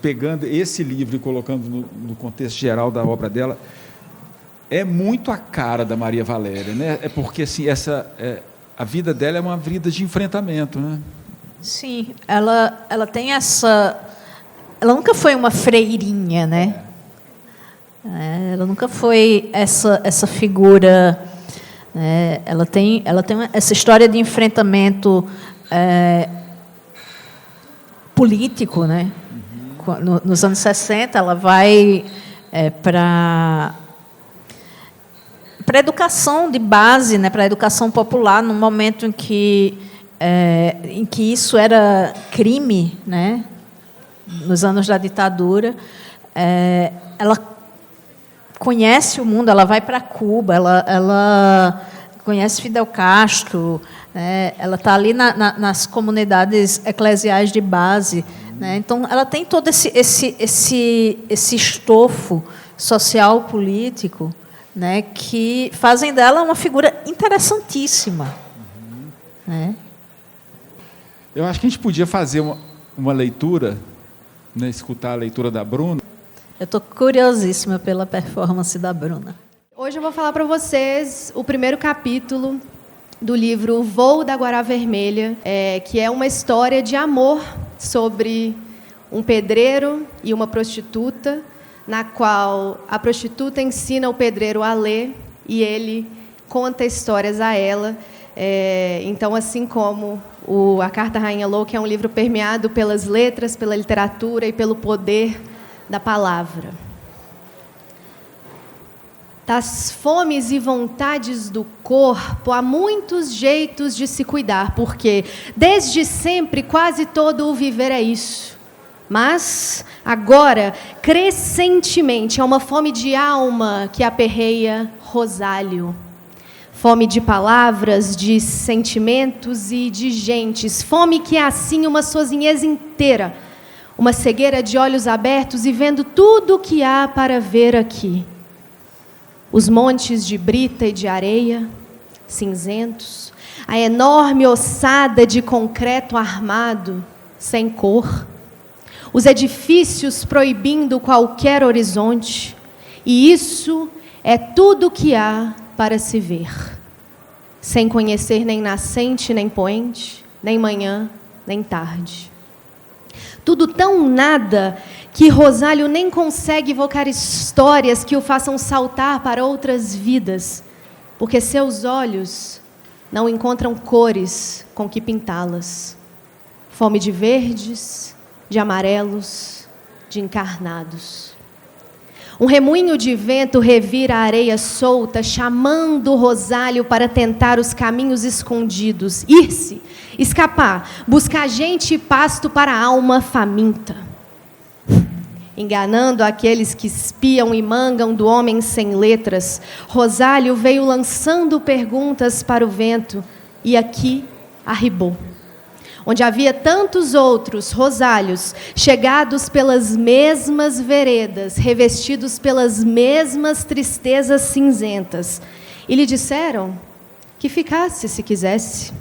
pegando esse livro e colocando no contexto geral da obra dela, é muito a cara da Maria Valéria, né? É porque assim, a vida dela é uma vida de enfrentamento, né? Sim, ela tem essa... Ela nunca foi uma freirinha, né? Ela nunca foi essa figura... Ela tem essa história de enfrentamento político, né? Nos anos 60, ela vai para a educação de base, né? Para a educação popular, no momento em que isso era crime, né? Nos anos da ditadura. Ela conhece o mundo, ela vai para Cuba, ela conhece Fidel Castro, ela está ali nas comunidades eclesiais de base, né? Então, ela tem todo esse estofo social político, né, que fazem dela uma figura interessantíssima. Né? Eu acho que a gente podia fazer uma leitura, né, escutar a leitura da Bruna. Eu estou curiosíssima pela performance da Bruna. Hoje eu vou falar para vocês o primeiro capítulo do livro Voo da Guará Vermelha, que é uma história de amor sobre um pedreiro e uma prostituta, na qual a prostituta ensina o pedreiro a ler e ele conta histórias a ela. Então, assim como a Carta Rainha Louca é um livro permeado pelas letras, pela literatura e pelo poder da palavra. Das fomes e vontades do corpo, há muitos jeitos de se cuidar, porque desde sempre quase todo o viver é isso. Mas, agora, crescentemente, há uma fome de alma que aperreia Rosálio. Fome de palavras, de sentimentos e de gentes. Fome que é assim uma sozinheza inteira. Uma cegueira de olhos abertos e vendo tudo o que há para ver aqui. Os montes de brita e de areia, cinzentos. A enorme ossada de concreto armado, sem cor. Os edifícios proibindo qualquer horizonte. E isso é tudo o que há para se ver. Sem conhecer nem nascente, nem poente, nem manhã, nem tarde. Tudo tão nada que Rosálio nem consegue evocar histórias que o façam saltar para outras vidas, porque seus olhos não encontram cores com que pintá-las. Fome de verdes, de amarelos, de encarnados. Um remoinho de vento revira a areia solta, chamando Rosálio para tentar os caminhos escondidos, ir-se, escapar, buscar gente e pasto para a alma faminta. Enganando aqueles que espiam e mangam do homem sem letras, Rosálio veio lançando perguntas para o vento e aqui arribou. Onde havia tantos outros Rosálios, chegados pelas mesmas veredas, revestidos pelas mesmas tristezas cinzentas. E lhe disseram que ficasse se quisesse.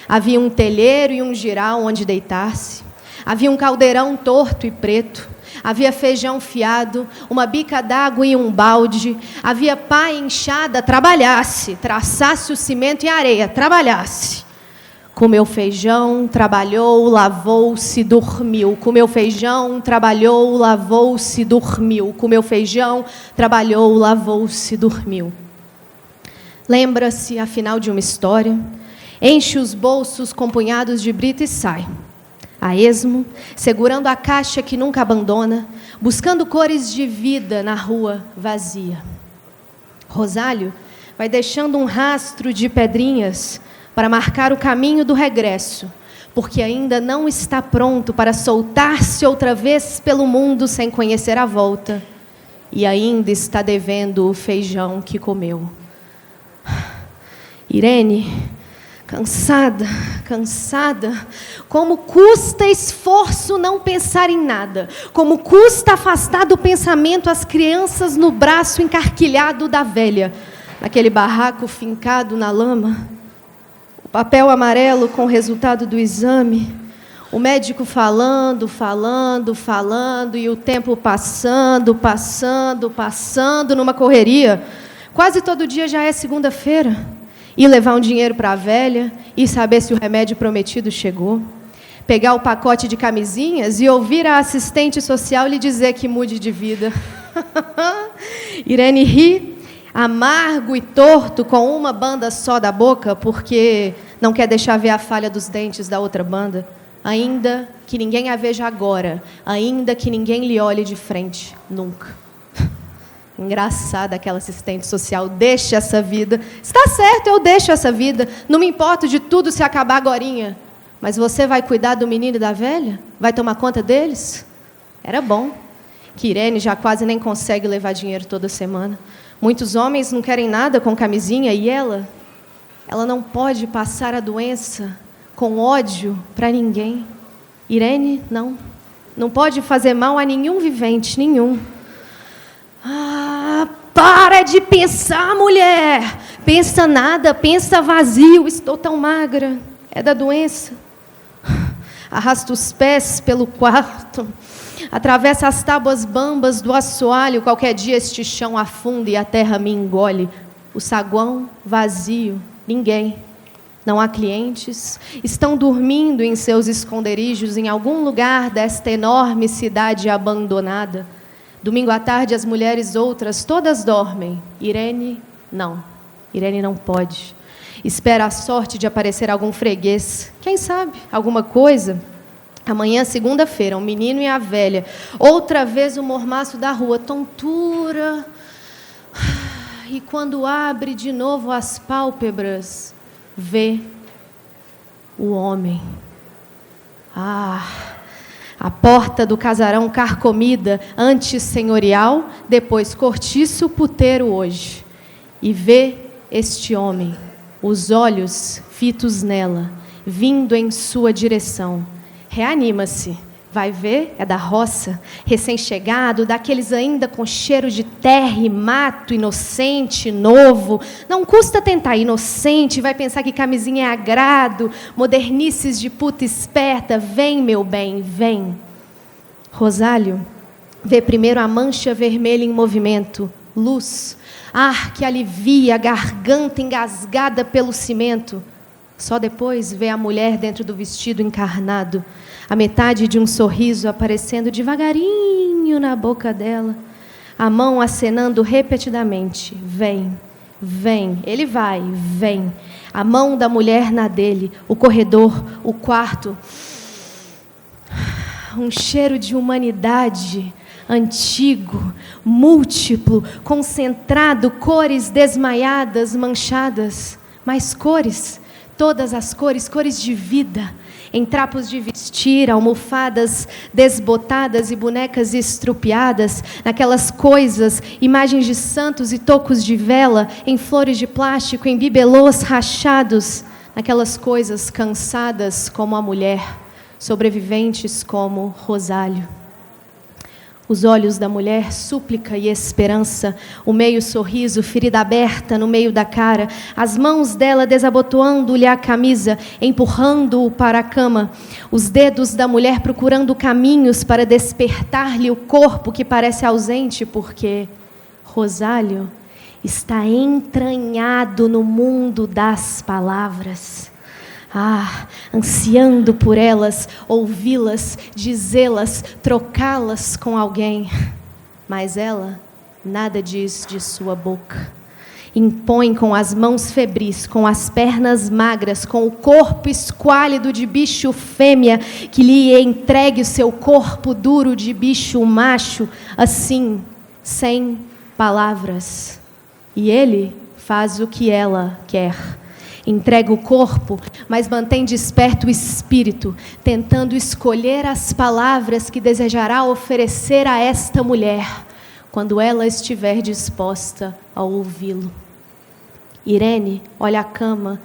Havia um telheiro e um giral onde deitar-se. Havia um caldeirão torto e preto. Havia feijão fiado, uma bica d'água e um balde. Havia pá e enxada, trabalhasse. Traçasse o cimento e a areia, trabalhasse. Comeu feijão, trabalhou, lavou-se, dormiu. Comeu feijão, trabalhou, lavou-se, dormiu. Comeu feijão, trabalhou, lavou-se, dormiu. Lembra-se, afinal, de uma história. Enche os bolsos com punhados de brita e sai. A esmo, segurando a caixa que nunca abandona, buscando cores de vida na rua vazia. Rosário vai deixando um rastro de pedrinhas para marcar o caminho do regresso, porque ainda não está pronto para soltar-se outra vez pelo mundo sem conhecer a volta, e ainda está devendo o feijão que comeu. Irene, cansada, como custa esforço não pensar em nada, como custa afastar do pensamento as crianças no braço encarquilhado da velha, naquele barraco fincado na lama, o papel amarelo com o resultado do exame, o médico falando, e o tempo passando, numa correria. Quase todo dia já é segunda-feira. Ir levar um dinheiro para a velha e saber se o remédio prometido chegou. Pegar o pacote de camisinhas e ouvir a assistente social lhe dizer que mude de vida. Irene ri, amargo e torto, com uma banda só da boca, porque não quer deixar ver a falha dos dentes da outra banda. Ainda que ninguém a veja agora, ainda que ninguém lhe olhe de frente, nunca. Engraçada aquela assistente social, deixa essa vida. Está certo, eu deixo essa vida. Não me importo de tudo se acabar agorinha. Mas você vai cuidar do menino e da velha? Vai tomar conta deles? Era bom. Que Irene já quase nem consegue levar dinheiro toda semana. Muitos homens não querem nada com camisinha e ela não pode passar a doença com ódio para ninguém. Irene, não pode fazer mal a nenhum vivente, nenhum. Para de pensar, mulher! Pensa nada, pensa vazio, estou tão magra. É da doença. Arrasta os pés pelo quarto, atravessa as tábuas bambas do assoalho, qualquer dia este chão afunda e a terra me engole. O saguão vazio, ninguém. Não há clientes, estão dormindo em seus esconderijos em algum lugar desta enorme cidade abandonada. Domingo à tarde, as mulheres outras todas dormem. Irene, não. Irene não pode. Espera a sorte de aparecer algum freguês. Quem sabe? Alguma coisa? Amanhã, segunda-feira, um menino e a velha. Outra vez o mormaço da rua. Tontura. E quando abre de novo as pálpebras, vê o homem. A porta do casarão carcomida, antes senhorial, depois cortiço puteiro hoje. E vê este homem, os olhos fitos nela, vindo em sua direção. Reanima-se. Vai ver, é da roça, recém-chegado, daqueles ainda com cheiro de terra e mato, inocente, novo. Não custa tentar, inocente, vai pensar que camisinha é agrado, modernices de puta esperta. Vem, meu bem, vem. Rosário vê primeiro a mancha vermelha em movimento, luz, ar que alivia a garganta engasgada pelo cimento. Só depois vê a mulher dentro do vestido encarnado, a metade de um sorriso aparecendo devagarinho na boca dela, a mão acenando repetidamente. Vem, vem, ele vai, vem. A mão da mulher na dele, o corredor, o quarto. Um cheiro de humanidade, antigo, múltiplo, concentrado, cores desmaiadas, manchadas, mais cores. Todas as cores, cores de vida, em trapos de vestir, almofadas desbotadas e bonecas estrupiadas, naquelas coisas, imagens de santos e tocos de vela, em flores de plástico, em bibelôs rachados, naquelas coisas cansadas como a mulher, sobreviventes como Rosário. Os olhos da mulher, súplica e esperança, o meio sorriso, ferida aberta no meio da cara, as mãos dela desabotoando-lhe a camisa, empurrando-o para a cama, os dedos da mulher procurando caminhos para despertar-lhe o corpo que parece ausente, porque Rosalho está entranhado no mundo das palavras. Ansiando por elas, ouvi-las, dizê-las, trocá-las com alguém. Mas ela nada diz de sua boca. Impõe com as mãos febris, com as pernas magras, com o corpo esquálido de bicho fêmea, que lhe entregue o seu corpo duro de bicho macho, assim, sem palavras. E ele faz o que ela quer. Entrega o corpo, mas mantém desperto o espírito, tentando escolher as palavras que desejará oferecer a esta mulher, quando ela estiver disposta a ouvi-lo. Irene olha a cama.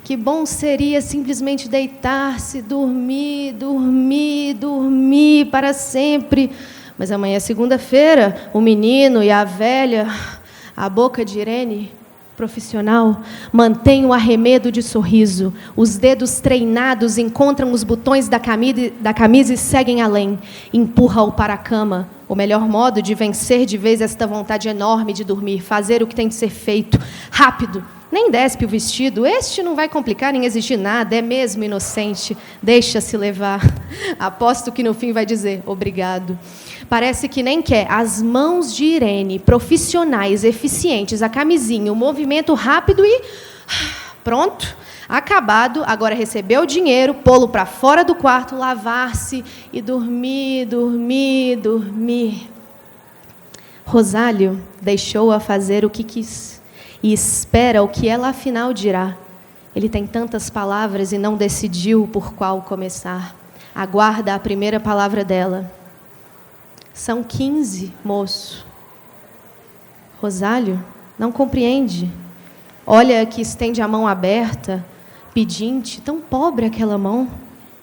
Que bom seria simplesmente deitar-se, dormir, dormir, dormir para sempre. Mas amanhã é segunda-feira, o menino e a velha, a boca de Irene, profissional, mantém o arremedo de sorriso. Os dedos treinados encontram os botões da camisa e seguem além. Empurra-o para a cama. O melhor modo de vencer de vez esta vontade enorme de dormir, fazer o que tem de ser feito. Rápido. Nem despe o vestido. Este não vai complicar nem exigir nada. É mesmo inocente. Deixa-se levar. Aposto que no fim vai dizer obrigado. Parece que nem quer. As mãos de Irene, profissionais, eficientes, a camisinha, o movimento rápido e... Pronto, acabado. Agora receber o dinheiro, pô-lo para fora do quarto, lavar-se e dormir, dormir, dormir. Rosalho deixou-a fazer o que quis e espera o que ela afinal dirá. Ele tem tantas palavras e não decidiu por qual começar. Aguarda a primeira palavra dela. São 15, moço. Rosalho não compreende. Olha que estende a mão aberta, pedinte, tão pobre aquela mão.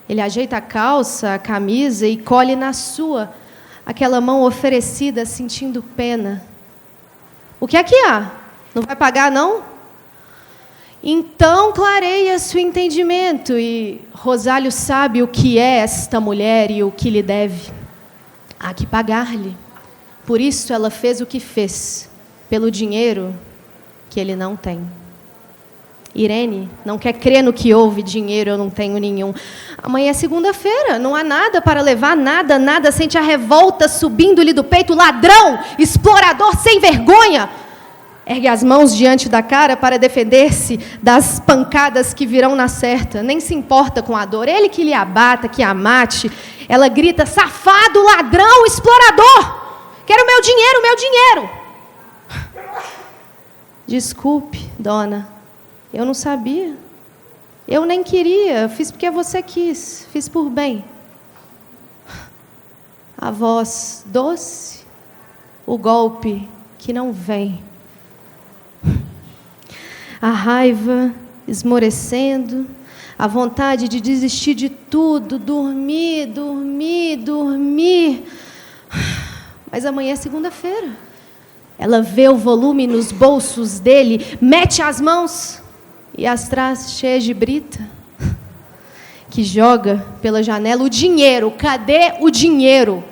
Ele ajeita a calça, a camisa e colhe na sua, aquela mão oferecida, sentindo pena. O que é que há? Não vai pagar, não? Então clareia-se o entendimento e Rosalho sabe o que é esta mulher e o que lhe deve. Há que pagar-lhe. Por isso ela fez o que fez, pelo dinheiro que ele não tem. Irene não quer crer no que houve, dinheiro eu não tenho nenhum. Amanhã é segunda-feira, não há nada para levar, nada, sente a revolta subindo-lhe do peito, ladrão, explorador sem vergonha. Ergue as mãos diante da cara para defender-se das pancadas que virão na certa. Nem se importa com a dor. Ele que lhe abata, que a mate. Ela grita, safado, ladrão, explorador. Quero meu dinheiro, meu dinheiro. Desculpe, dona. Eu não sabia. Eu nem queria. Fiz porque você quis. Fiz por bem. A voz doce. O golpe que não vem. A raiva esmorecendo, a vontade de desistir de tudo, dormir, dormir, dormir. Mas amanhã é segunda-feira. Ela vê o volume nos bolsos dele, mete as mãos e as traz cheias de brita, que joga pela janela o dinheiro. Cadê o dinheiro?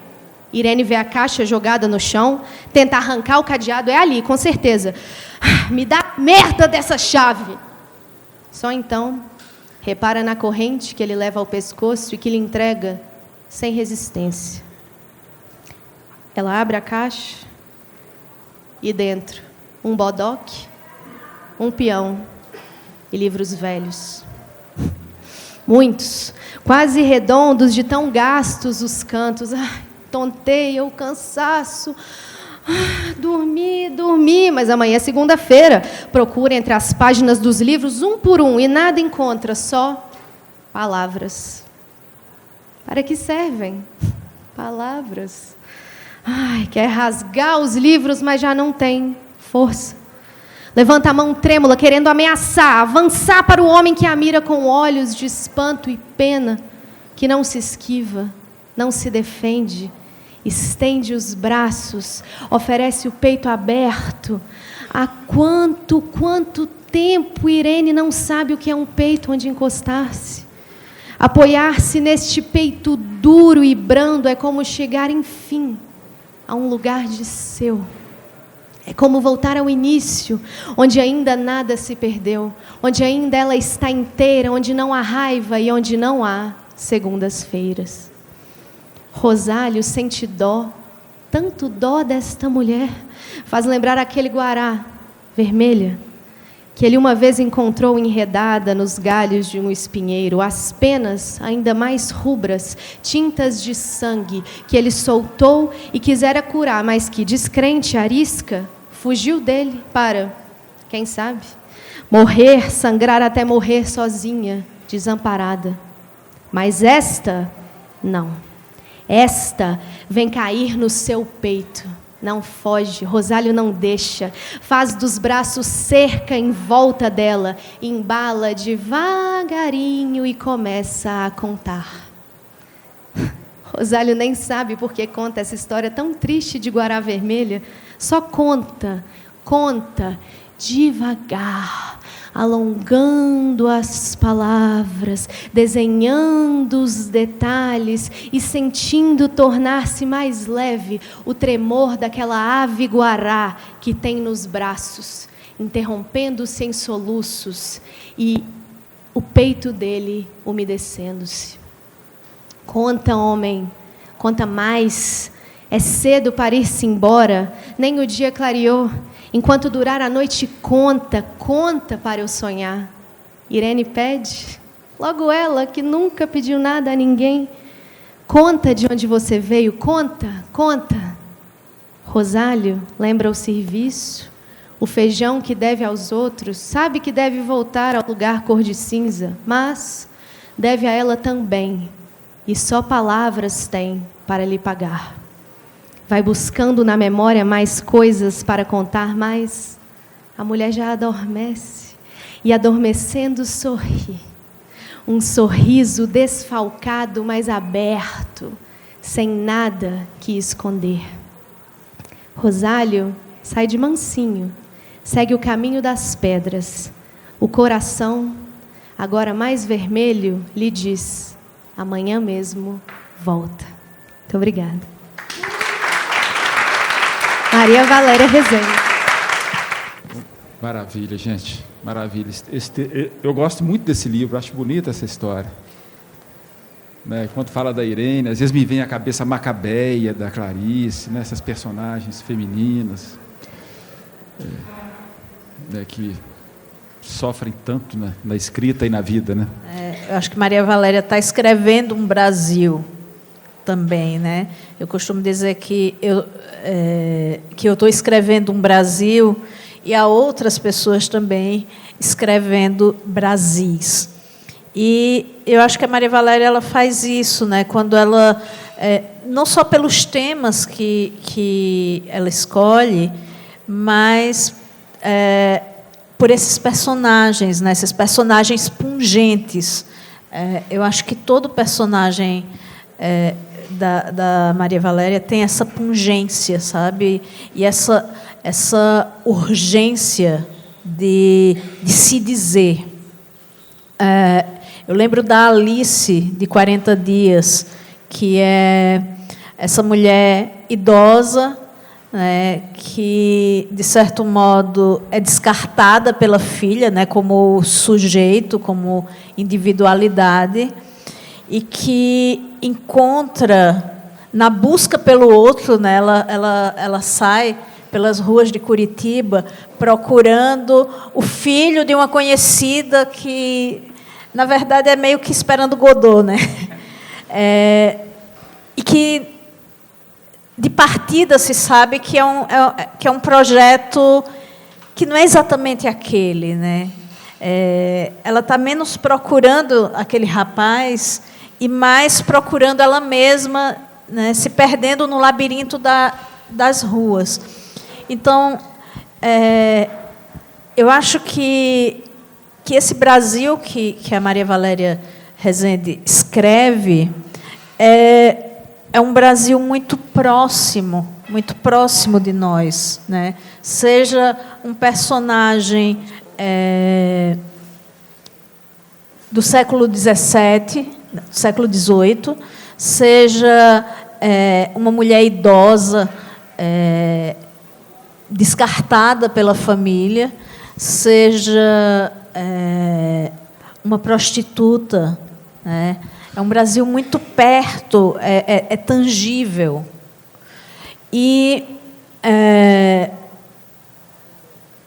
Irene vê a caixa jogada no chão, tenta arrancar o cadeado, é ali, com certeza. Me dá merda dessa chave. Só então, repara na corrente que ele leva ao pescoço e que lhe entrega sem resistência. Ela abre a caixa e dentro, um bodoque, um peão e livros velhos. Muitos, quase redondos, de tão gastos os cantos. Tonteia, o cansaço. Dormi, mas amanhã é segunda-feira. Procura entre as páginas dos livros, um por um, e nada encontra, só palavras. Para que servem? Palavras. Quer rasgar os livros, mas já não tem força. Levanta a mão trêmula, querendo ameaçar, avançar para o homem que a mira com olhos de espanto e pena, que não se esquiva, não se defende, estende os braços, oferece o peito aberto. Há quanto tempo Irene não sabe o que é um peito onde encostar-se? Apoiar-se neste peito duro e brando é como chegar, enfim, a um lugar de seu. É como voltar ao início, onde ainda nada se perdeu, onde ainda ela está inteira, onde não há raiva e onde não há segundas-feiras. Rosário sente dó, tanto dó desta mulher, faz lembrar aquele guará, vermelha, que ele uma vez encontrou enredada nos galhos de um espinheiro, as penas ainda mais rubras, tintas de sangue, que ele soltou e quisera curar, mas que, descrente, arisca, fugiu dele para, quem sabe, morrer, sangrar até morrer sozinha, desamparada. Mas esta, não. Esta vem cair no seu peito. Não foge, Rosário não deixa, faz dos braços cerca em volta dela, embala devagarinho e começa a contar. Rosário nem sabe por que conta essa história tão triste de Guará Vermelha, só conta devagar, alongando as palavras, desenhando os detalhes e sentindo tornar-se mais leve o tremor daquela ave guará que tem nos braços, interrompendo-se em soluços e o peito dele umedecendo-se. Conta, homem, conta mais. É cedo para ir-se embora, nem o dia clareou. Enquanto durar a noite, conta para eu sonhar. Irene pede, logo ela que nunca pediu nada a ninguém. Conta de onde você veio, conta. Rosário lembra o serviço, o feijão que deve aos outros, sabe que deve voltar ao lugar cor de cinza, mas deve a ela também, e só palavras tem para lhe pagar. Vai buscando na memória mais coisas para contar, mas a mulher já adormece. E adormecendo sorri. Um sorriso desfalcado, mas aberto, sem nada que esconder. Rosário sai de mansinho, segue o caminho das pedras. O coração, agora mais vermelho, lhe diz: amanhã mesmo volta. Muito obrigada. Maria Valéria Rezende. Maravilha, gente. Maravilha. Eu gosto muito desse livro, acho bonita essa história. Né? Quando fala da Irene, às vezes me vem à cabeça a Macabeia, da Clarice, né? Essas personagens femininas né? Que sofrem tanto na escrita e na vida. Né? Eu acho que Maria Valéria está escrevendo um Brasil também, né? Eu costumo dizer que eu estou escrevendo um Brasil e há outras pessoas também escrevendo Brasis. E eu acho que a Maria Valéria ela faz isso, né? Quando ela, não só pelos temas que ela escolhe, mas por esses personagens, né? Esses personagens pungentes. Eu acho que todo personagem da Maria Valéria tem essa pungência, sabe? E essa urgência de se dizer. Eu lembro da Alice, de 40 Dias, que é essa mulher idosa, né, que, de certo modo, é descartada pela filha, né, como sujeito, como individualidade, e que encontra, na busca pelo outro, né, ela sai pelas ruas de Curitiba procurando o filho de uma conhecida que, na verdade, é meio que esperando Godot, né? E que, de partida, se sabe que é um projeto que não é exatamente aquele, né? Ela está menos procurando aquele rapaz e mais procurando ela mesma, né, se perdendo no labirinto das ruas. Então, eu acho que esse Brasil que a Maria Valéria Rezende escreve é um Brasil muito próximo de nós, né? Seja um personagem do século XVII, século XVIII, seja uma mulher idosa descartada pela família, seja uma prostituta, né? É um Brasil muito perto, é tangível. E,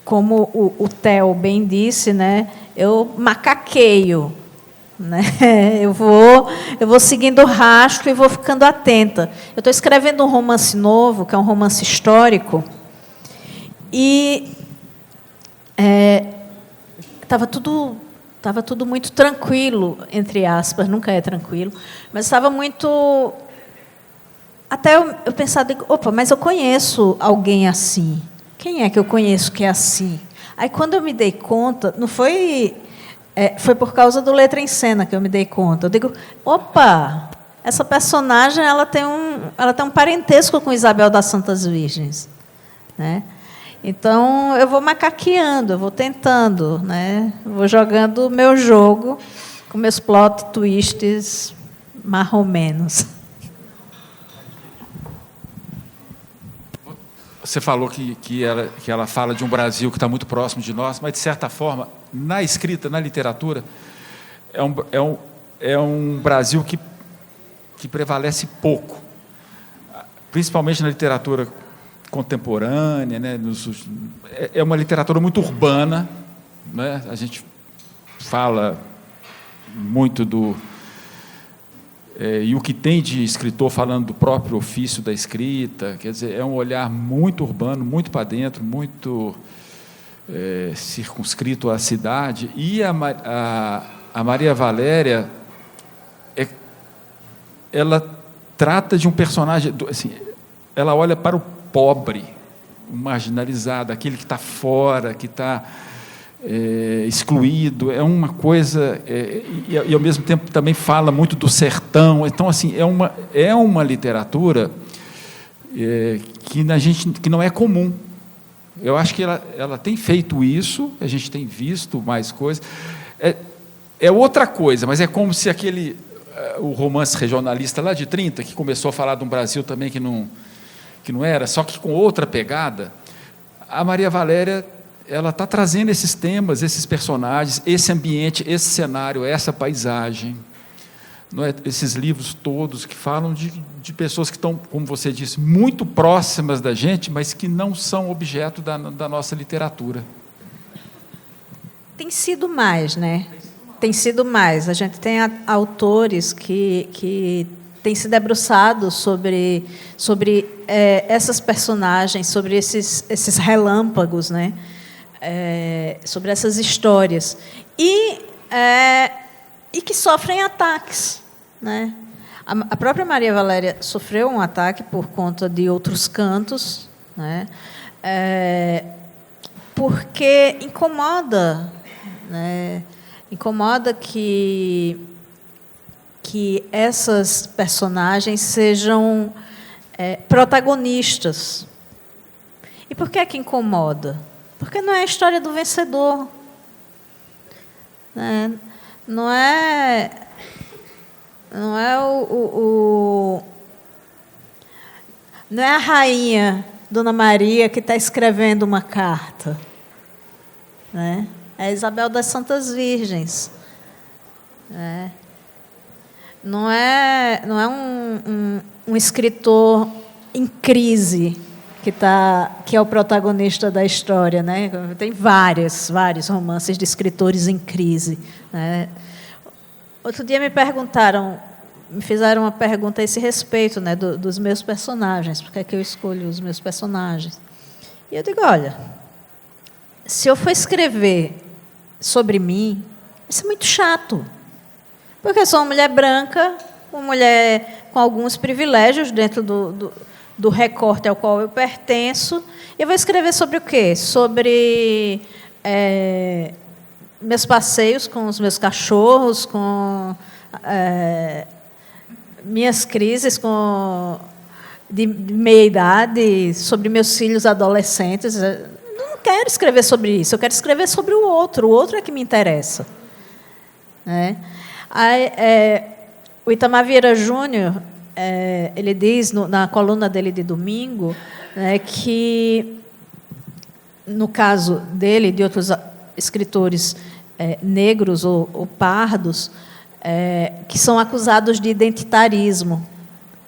como o Theo bem disse, né, eu macaqueio, né? Eu vou seguindo o rastro e vou ficando atenta. Eu estou escrevendo um romance novo, que é um romance histórico, e estava tudo muito tranquilo, entre aspas, nunca é tranquilo, mas estava muito... Até eu pensava, opa, mas eu conheço alguém assim. Quem é que eu conheço que é assim? Aí, quando eu me dei conta, não foi... foi por causa do Letra em Cena que eu me dei conta. Eu digo, opa, essa personagem ela tem um parentesco com Isabel das Santas Virgens, né? Então, eu vou macaqueando, eu vou tentando, né? Vou jogando o meu jogo com meus plot twists marromenos. Você falou que ela fala de um Brasil que está muito próximo de nós, mas, de certa forma, na escrita, na literatura, é um Brasil que prevalece pouco, principalmente na literatura contemporânea, né? É uma literatura muito urbana, né? A gente fala muito e o que tem de escritor falando do próprio ofício da escrita, quer dizer, é um olhar muito urbano, muito para dentro, muito circunscrito à cidade. E a Maria Valéria, ela trata de um personagem, assim, ela olha para o pobre, o marginalizado, aquele que está fora, que está excluído. É uma coisa... e, ao mesmo tempo, também fala muito do sertão. Então, assim, é uma literatura que não é comum. Eu acho que ela tem feito isso, a gente tem visto mais coisas. É outra coisa, mas é como se o romance regionalista lá de 30, que começou a falar de um Brasil também que não era, só que com outra pegada. A Maria Valéria, ela está trazendo esses temas, esses personagens, esse ambiente, esse cenário, essa paisagem, não é? Esses livros todos que falam de pessoas que estão, como você disse, muito próximas da gente, mas que não são objeto da nossa literatura. Tem sido mais, né? Tem sido mais. A gente tem autores que têm se debruçado sobre essas personagens, sobre esses relâmpagos, né? Sobre essas histórias. E que sofrem ataques, né? A própria Maria Valéria sofreu um ataque por conta de Outros Cantos, né? Porque incomoda, né? Incomoda que essas personagens sejam protagonistas. E por que incomoda? Porque não é a história do vencedor, né? Não é não é a rainha Dona Maria que está escrevendo uma carta, né? É a Isabel das Santas Virgens, né? Não é um escritor em crise que é o protagonista da história, né? Tem vários romances de escritores em crise, né? Outro dia me fizeram uma pergunta a esse respeito, né, dos meus personagens, porque é que eu escolho os meus personagens. E eu digo, olha, se eu for escrever sobre mim, isso é muito chato, porque eu sou uma mulher branca, uma mulher com alguns privilégios dentro do recorte ao qual eu pertenço. Eu vou escrever sobre o quê? Sobre meus passeios com os meus cachorros, com minhas crises de meia-idade, sobre meus filhos adolescentes. Eu não quero escrever sobre isso, eu quero escrever sobre o outro é que me interessa. Né? O Itamar Vieira Júnior, ele diz, na coluna dele de domingo, que, no caso dele e de outros escritores negros ou pardos, que são acusados de identitarismo,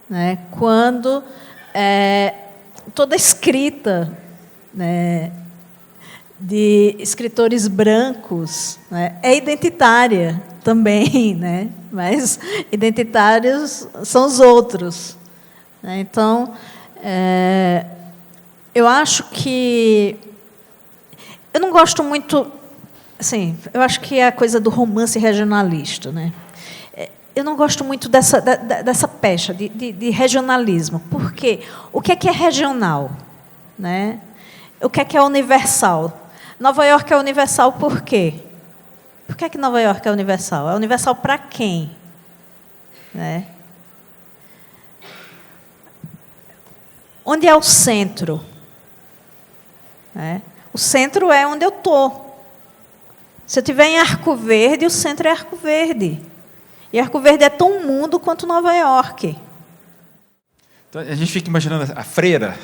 né, quando toda escrita, né, de escritores brancos, né, é identitária também, né, mas identitários são os outros. Né, então, eu acho que... Eu não gosto muito... Assim, eu acho que é a coisa do romance regionalista. Né? Eu não gosto muito dessa pecha de regionalismo. Por quê? O que é regional? Né? O que é universal? Nova York é universal por quê? Por que Nova York é universal? É universal para quem? Né? Onde é o centro? Né? O centro é onde eu estou. Se eu estiver em Arco Verde, o centro é Arco Verde. E Arco Verde é tão mundo quanto Nova York. Então, a gente fica imaginando a freira,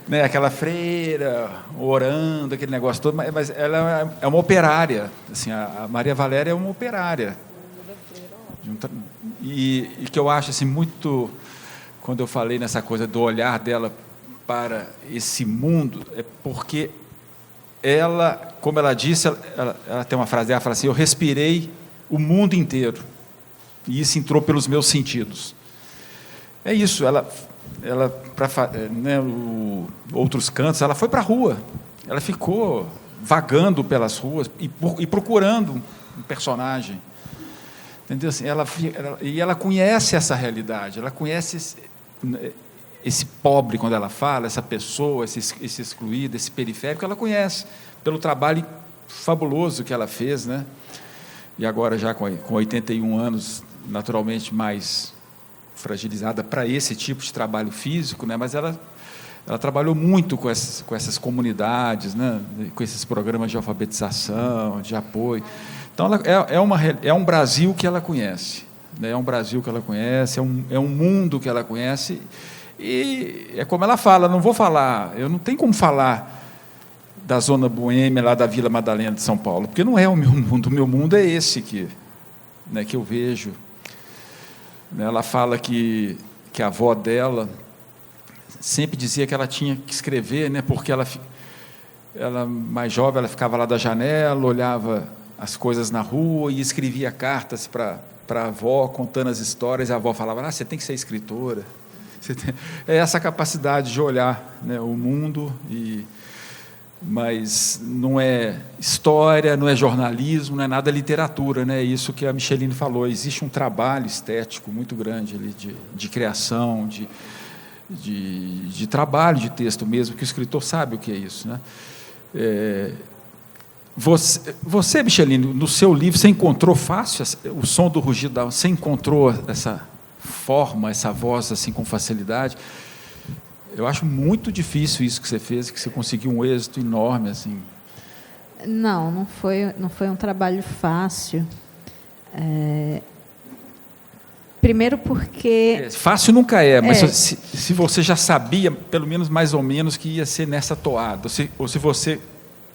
né? Aquela freira orando, aquele negócio todo, mas ela é uma operária. Assim, a Maria Valéria é uma operária. E que eu acho assim, muito... Quando eu falei nessa coisa do olhar dela para esse mundo, é porque ela, como ela disse, ela tem uma frase, ela fala assim: eu respirei o mundo inteiro, e isso entrou pelos meus sentidos. É isso, ela para, né, outros cantos, ela foi para a rua, ela ficou vagando pelas ruas e procurando um personagem. Entendeu? Assim, ela conhece essa realidade, ela conhece esse pobre, quando ela fala, essa pessoa, esse excluído, esse periférico, ela conhece, pelo trabalho fabuloso que ela fez, né? E agora, já com 81 anos, naturalmente mais fragilizada para esse tipo de trabalho físico, né? Mas ela trabalhou muito com essas comunidades, né? Com esses programas de alfabetização, de apoio. Então, é um Brasil que ela conhece, né? É um Brasil que ela conhece, é um mundo que ela conhece. E é como ela fala, eu não tenho como falar da Zona Boêmia, lá da Vila Madalena de São Paulo, porque não é o meu mundo é esse que eu vejo. Ela fala que a avó dela sempre dizia que ela tinha que escrever, né, porque ela mais jovem, ela ficava lá da janela, olhava as coisas na rua e escrevia cartas para a avó, contando as histórias, e a avó falava: você tem que ser escritora. É essa capacidade de olhar, né, o mundo, mas não é história, não é jornalismo, não é nada literatura, né? É isso que a Micheline falou. Existe um trabalho estético muito grande ali de criação, de trabalho de texto mesmo, que o escritor sabe o que é isso, né? Você, Micheline, no seu livro, você encontrou fácil o som do rugido da... Você encontrou essa forma, essa voz assim com facilidade? Eu acho muito difícil isso que você fez, que você conseguiu um êxito enorme assim. Não foi um trabalho fácil. Primeiro porque... Fácil nunca é, mas se você já sabia, pelo menos mais ou menos, que ia ser nessa toada, ou se você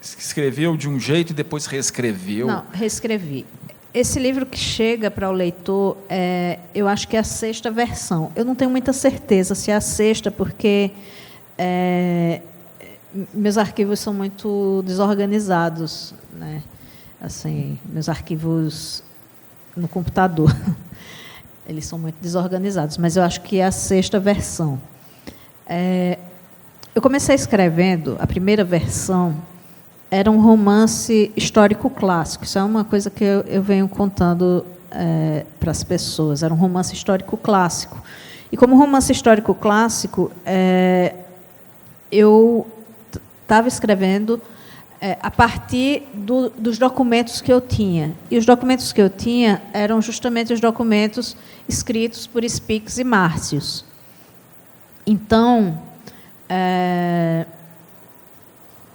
escreveu de um jeito e depois reescreveu. Não, reescrevi. Esse livro que chega para o leitor, eu acho que é a 6ª versão. Eu não tenho muita certeza se é a 6ª, porque meus arquivos são muito desorganizados, né? Assim, meus arquivos no computador, eles são muito desorganizados, mas eu acho que é a 6ª versão. Eu comecei escrevendo, a primeira versão era um romance histórico clássico. Isso é uma coisa que eu venho contando para as pessoas. Era um romance histórico clássico. E, como romance histórico clássico, eu estava escrevendo a partir dos documentos que eu tinha. E os documentos que eu tinha eram justamente os documentos escritos por Spix e Márcios. Então,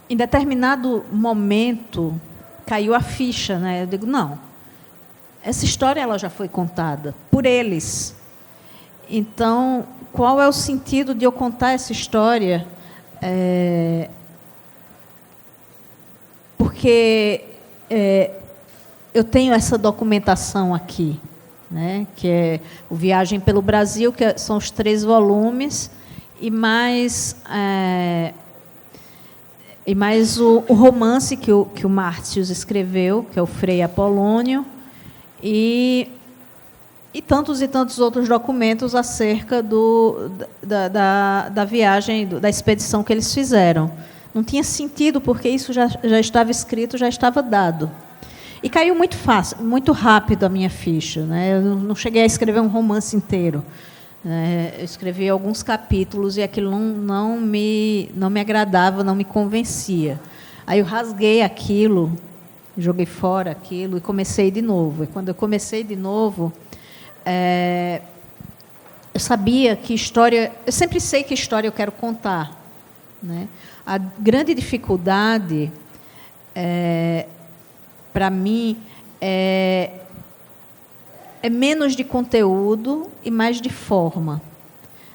em determinado momento, caiu a ficha, né? Eu digo, não, essa história ela já foi contada por eles. Então, qual é o sentido de eu contar essa história? Porque eu tenho essa documentação aqui, né? Que é o Viagem pelo Brasil, que são os 3 volumes, e mais o romance que o Márcios escreveu, que é o Frei Apolônio, e tantos outros documentos acerca da viagem, da expedição que eles fizeram. Não tinha sentido, porque isso já estava escrito, já estava dado. E caiu muito fácil, muito rápido a minha ficha, né? Eu não cheguei a escrever um romance inteiro. Eu escrevi alguns capítulos e aquilo não me agradava, não me convencia. Aí eu rasguei aquilo, joguei fora aquilo e comecei de novo. E quando eu comecei de novo, eu sabia que história... Eu sempre sei que história eu quero contar, né? A grande dificuldade, para mim, é menos de conteúdo e mais de forma.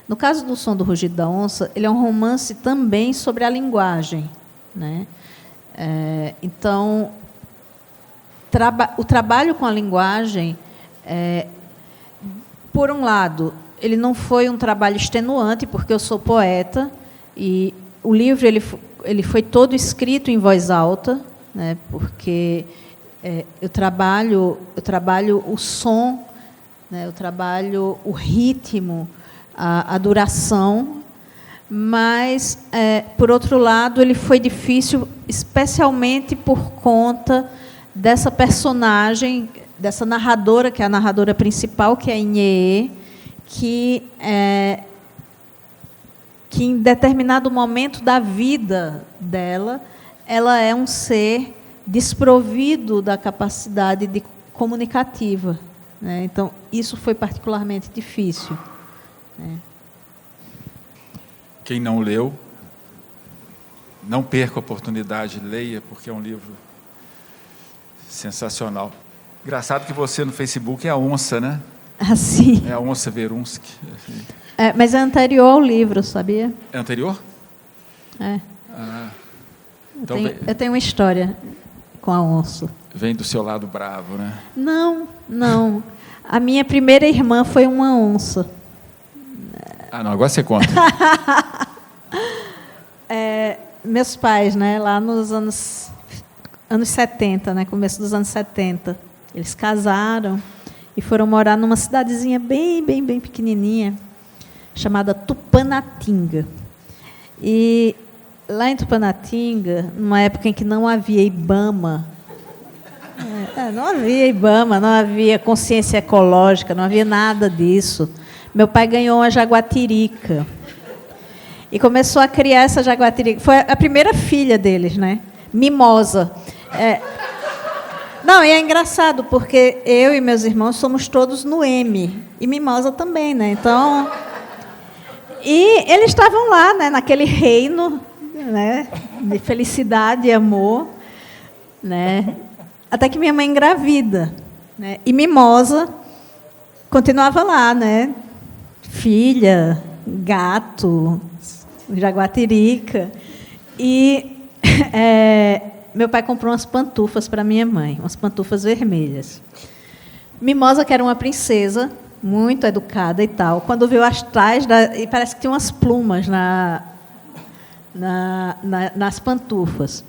No caso do Som do Rugido da Onça, ele é um romance também sobre a linguagem, né? Então, o trabalho com a linguagem, por um lado, ele não foi um trabalho extenuante, porque eu sou poeta, e o livro ele foi todo escrito em voz alta, né? Porque eu trabalho o som, né? Eu trabalho o ritmo, a duração, mas, por outro lado, ele foi difícil, especialmente por conta dessa personagem, dessa narradora, que é a narradora principal, que é a Inhê, que em determinado momento da vida dela, ela é um ser desprovido da capacidade comunicativa, né? Então, isso foi particularmente difícil, né? Quem não leu, não perca a oportunidade, leia, porque é um livro sensacional. Engraçado que você no Facebook é a onça, né? Ah, sim. É a onça Verunski. Mas é anterior ao livro, sabia? É anterior? Então eu tenho uma história com a onça. Vem do seu lado bravo, né? Não. A minha primeira irmã foi uma onça. Não, agora você conta. Meus pais, né, lá nos anos 70, né, começo dos anos 70, eles casaram e foram morar numa cidadezinha bem pequenininha, chamada Tupanatinga. E lá em Tupanatinga, numa época em que não havia IBAMA, não havia consciência ecológica, não havia nada disso. Meu pai ganhou uma jaguatirica e começou a criar essa jaguatirica. Foi a primeira filha deles, né? Mimosa. Não, e é engraçado, porque eu e meus irmãos somos todos no M, e Mimosa também, né? Então... E eles estavam lá, né, naquele reino, né, de felicidade e amor, né, até que minha mãe engravida, né, e Mimosa continuava lá, né, filha, gato, jaguatirica, e meu pai comprou umas pantufas para minha mãe, umas pantufas vermelhas. Mimosa, que era uma princesa, muito educada e tal, quando viu as tais, e parece que tinha umas plumas nas pantufas,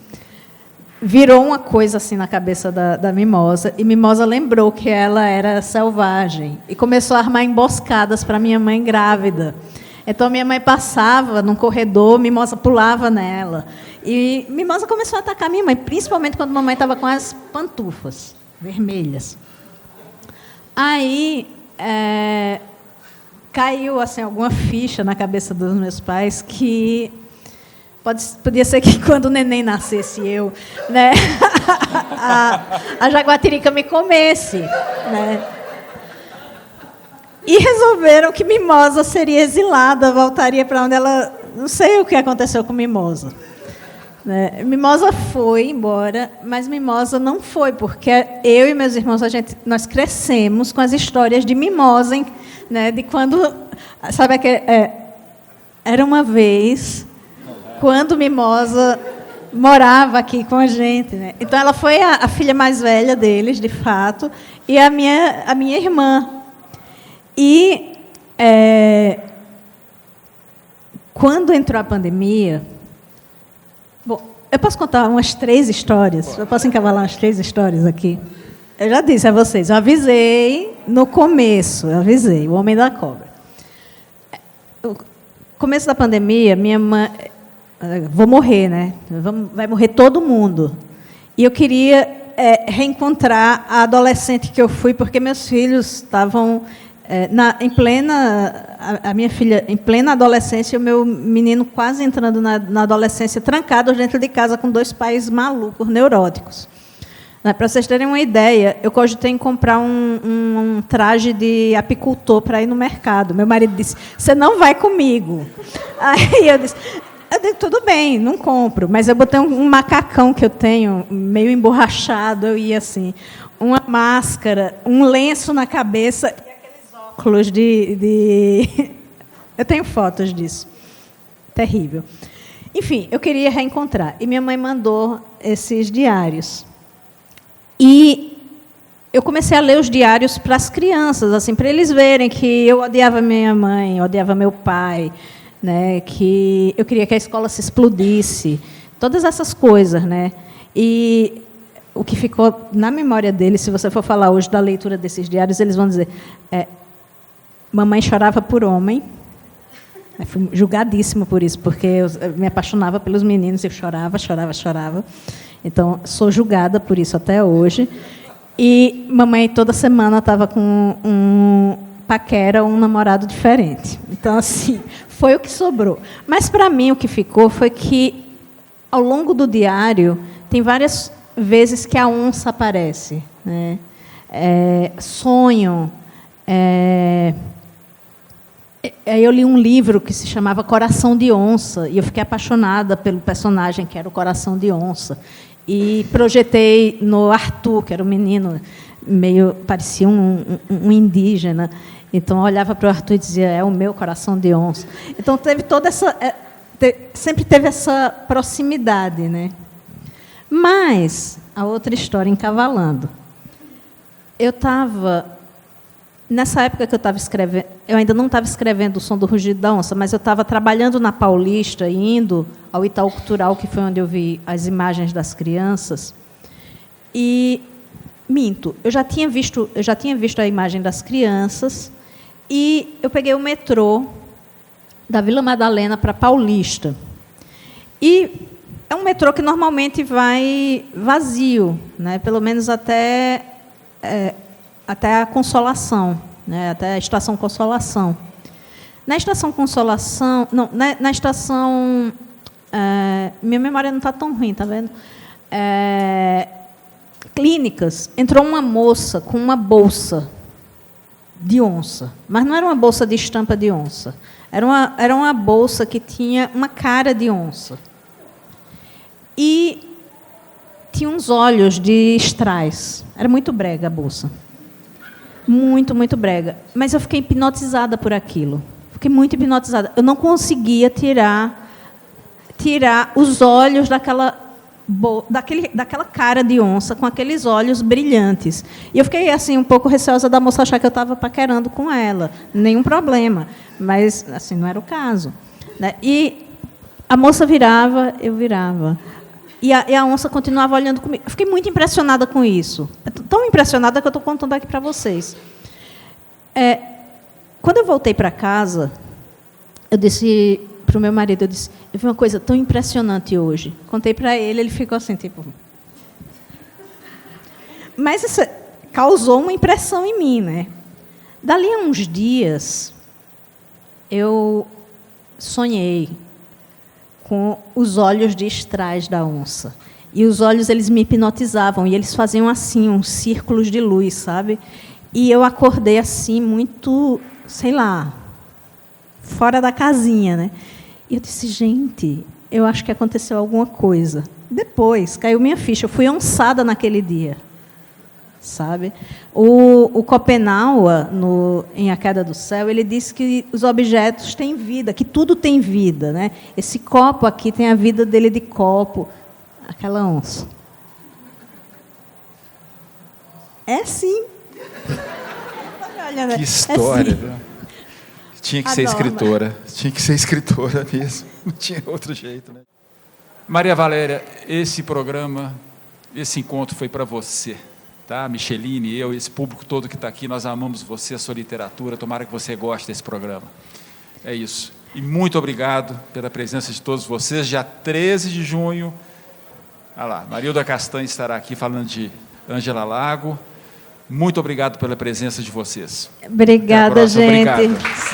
virou uma coisa assim na cabeça da Mimosa, e Mimosa lembrou que ela era selvagem, e começou a armar emboscadas para minha mãe grávida. Então, minha mãe passava num corredor, Mimosa pulava nela, e Mimosa começou a atacar minha mãe, principalmente quando a mamãe estava com as pantufas vermelhas. Aí... caiu assim alguma ficha na cabeça dos meus pais que Podia ser que quando o neném nascesse eu, né, a jaguatirica me comesse, né? E resolveram que Mimosa seria exilada, voltaria para onde ela... Não sei o que aconteceu com Mimosa. Né? Mimosa foi embora, mas Mimosa não foi, porque eu e meus irmãos, nós crescemos com as histórias de Mimosa, né, de quando... Sabe, era uma vez... quando Mimosa morava aqui com a gente, né? Então, ela foi a filha mais velha deles, de fato, e a minha irmã. E, quando entrou a pandemia... Bom, eu posso contar umas 3 histórias? Eu posso encavalar umas 3 histórias aqui? Eu já disse a vocês, eu avisei no começo, o Homem da Cobra. No começo da pandemia, minha mãe... Vou morrer, né? Vai morrer todo mundo. E eu queria reencontrar a adolescente que eu fui, porque meus filhos estavam a minha filha em plena adolescência e o meu menino quase entrando na adolescência, trancados dentro de casa com 2 pais malucos, neuróticos. Para vocês terem uma ideia, eu cogitei em comprar um traje de apicultor para ir no mercado. Meu marido disse, você não vai comigo. Aí eu disse, tudo bem, não compro. Mas eu botei um macacão que eu tenho, meio emborrachado, eu ia assim, uma máscara, um lenço na cabeça e aqueles óculos de... Eu tenho fotos disso. Terrível. Enfim, eu queria reencontrar. E minha mãe mandou esses diários. E eu comecei a ler os diários para as crianças, assim, para eles verem que eu odiava minha mãe, odiava meu pai, né, que eu queria que a escola se explodisse, todas essas coisas, né? E o que ficou na memória deles, se você for falar hoje da leitura desses diários, eles vão dizer: mamãe chorava por homem. Eu fui julgadíssima por isso, porque eu me apaixonava pelos meninos e chorava. Então, sou julgada por isso até hoje. E mamãe, toda semana, estava com um paquera, um namorado diferente. Então, assim, foi o que sobrou. Mas, para mim, o que ficou foi que, ao longo do diário, tem várias vezes que a onça aparece, né? Sonho. Aí eu li um livro que se chamava Coração de Onça, e eu fiquei apaixonada pelo personagem que era o Coração de Onça. E projetei no Arthur, que era um menino meio, parecia um indígena. Então, eu olhava para o Arthur e dizia, é o meu coração de onça. Então, teve toda essa... sempre teve essa proximidade, né? Mas, a outra história, encavalando. Eu estava... Nessa época que eu estava escrevendo... Eu ainda não estava escrevendo O Som do Rugido da Onça, mas eu estava trabalhando na Paulista, indo ao Itaú Cultural, que foi onde eu vi as imagens das crianças. E, minto, eu já tinha visto a imagem das crianças e eu peguei o metrô da Vila Madalena para Paulista. E é um metrô que normalmente vai vazio, né? Pelo menos até a Consolação, né? Até a Estação Consolação. Na Estação Consolação... Não, na estação... minha memória não está tão ruim, está vendo? Clínicas. Entrou uma moça com uma bolsa de onça. Mas não era uma bolsa de estampa de onça. Era uma bolsa que tinha uma cara de onça. E tinha uns olhos de strass. Era muito brega a bolsa. Muito, muito brega. Mas eu fiquei hipnotizada por aquilo. Fiquei muito hipnotizada. Eu não conseguia tirar os olhos daquela cara de onça, com aqueles olhos brilhantes. E eu fiquei assim um pouco receosa da moça achar que eu estava paquerando com ela. Nenhum problema. Mas assim, não era o caso, né? E a moça virava, eu virava. E a onça continuava olhando comigo. Eu fiquei muito impressionada com isso. Tão impressionada que eu estou contando aqui para vocês. Quando eu voltei para casa, eu disse para o meu marido, eu vi uma coisa tão impressionante hoje. Contei para ele, ele ficou assim, tipo... Mas isso causou uma impressão em mim, né? Dali a uns dias, eu sonhei com os olhos de estrais da onça. E os olhos, eles me hipnotizavam, e eles faziam assim, uns círculos de luz, sabe? E eu acordei assim, muito, sei lá, fora da casinha, né? E eu disse, gente, eu acho que aconteceu alguma coisa. Depois, caiu minha ficha, eu fui onçada naquele dia, sabe? O Schopenhauer, em A Queda do Céu, ele disse que os objetos têm vida, que tudo tem vida, né? Esse copo aqui tem a vida dele de copo, aquela onça. É sim. Olha, Que história, é viu? Tinha que Adoro. ser escritora. Tinha que ser escritora mesmo. Não tinha outro jeito, né? Maria Valéria, esse programa, esse encontro foi para você, tá? Micheline, eu, esse público todo que está aqui, nós amamos você, a sua literatura. Tomara que você goste desse programa. É isso. E muito obrigado pela presença de todos vocês. Dia 13 de junho, olha lá, Marilda Castanho estará aqui falando de Ângela Lago. Muito obrigado pela presença de vocês. Obrigada, gente. Obrigado.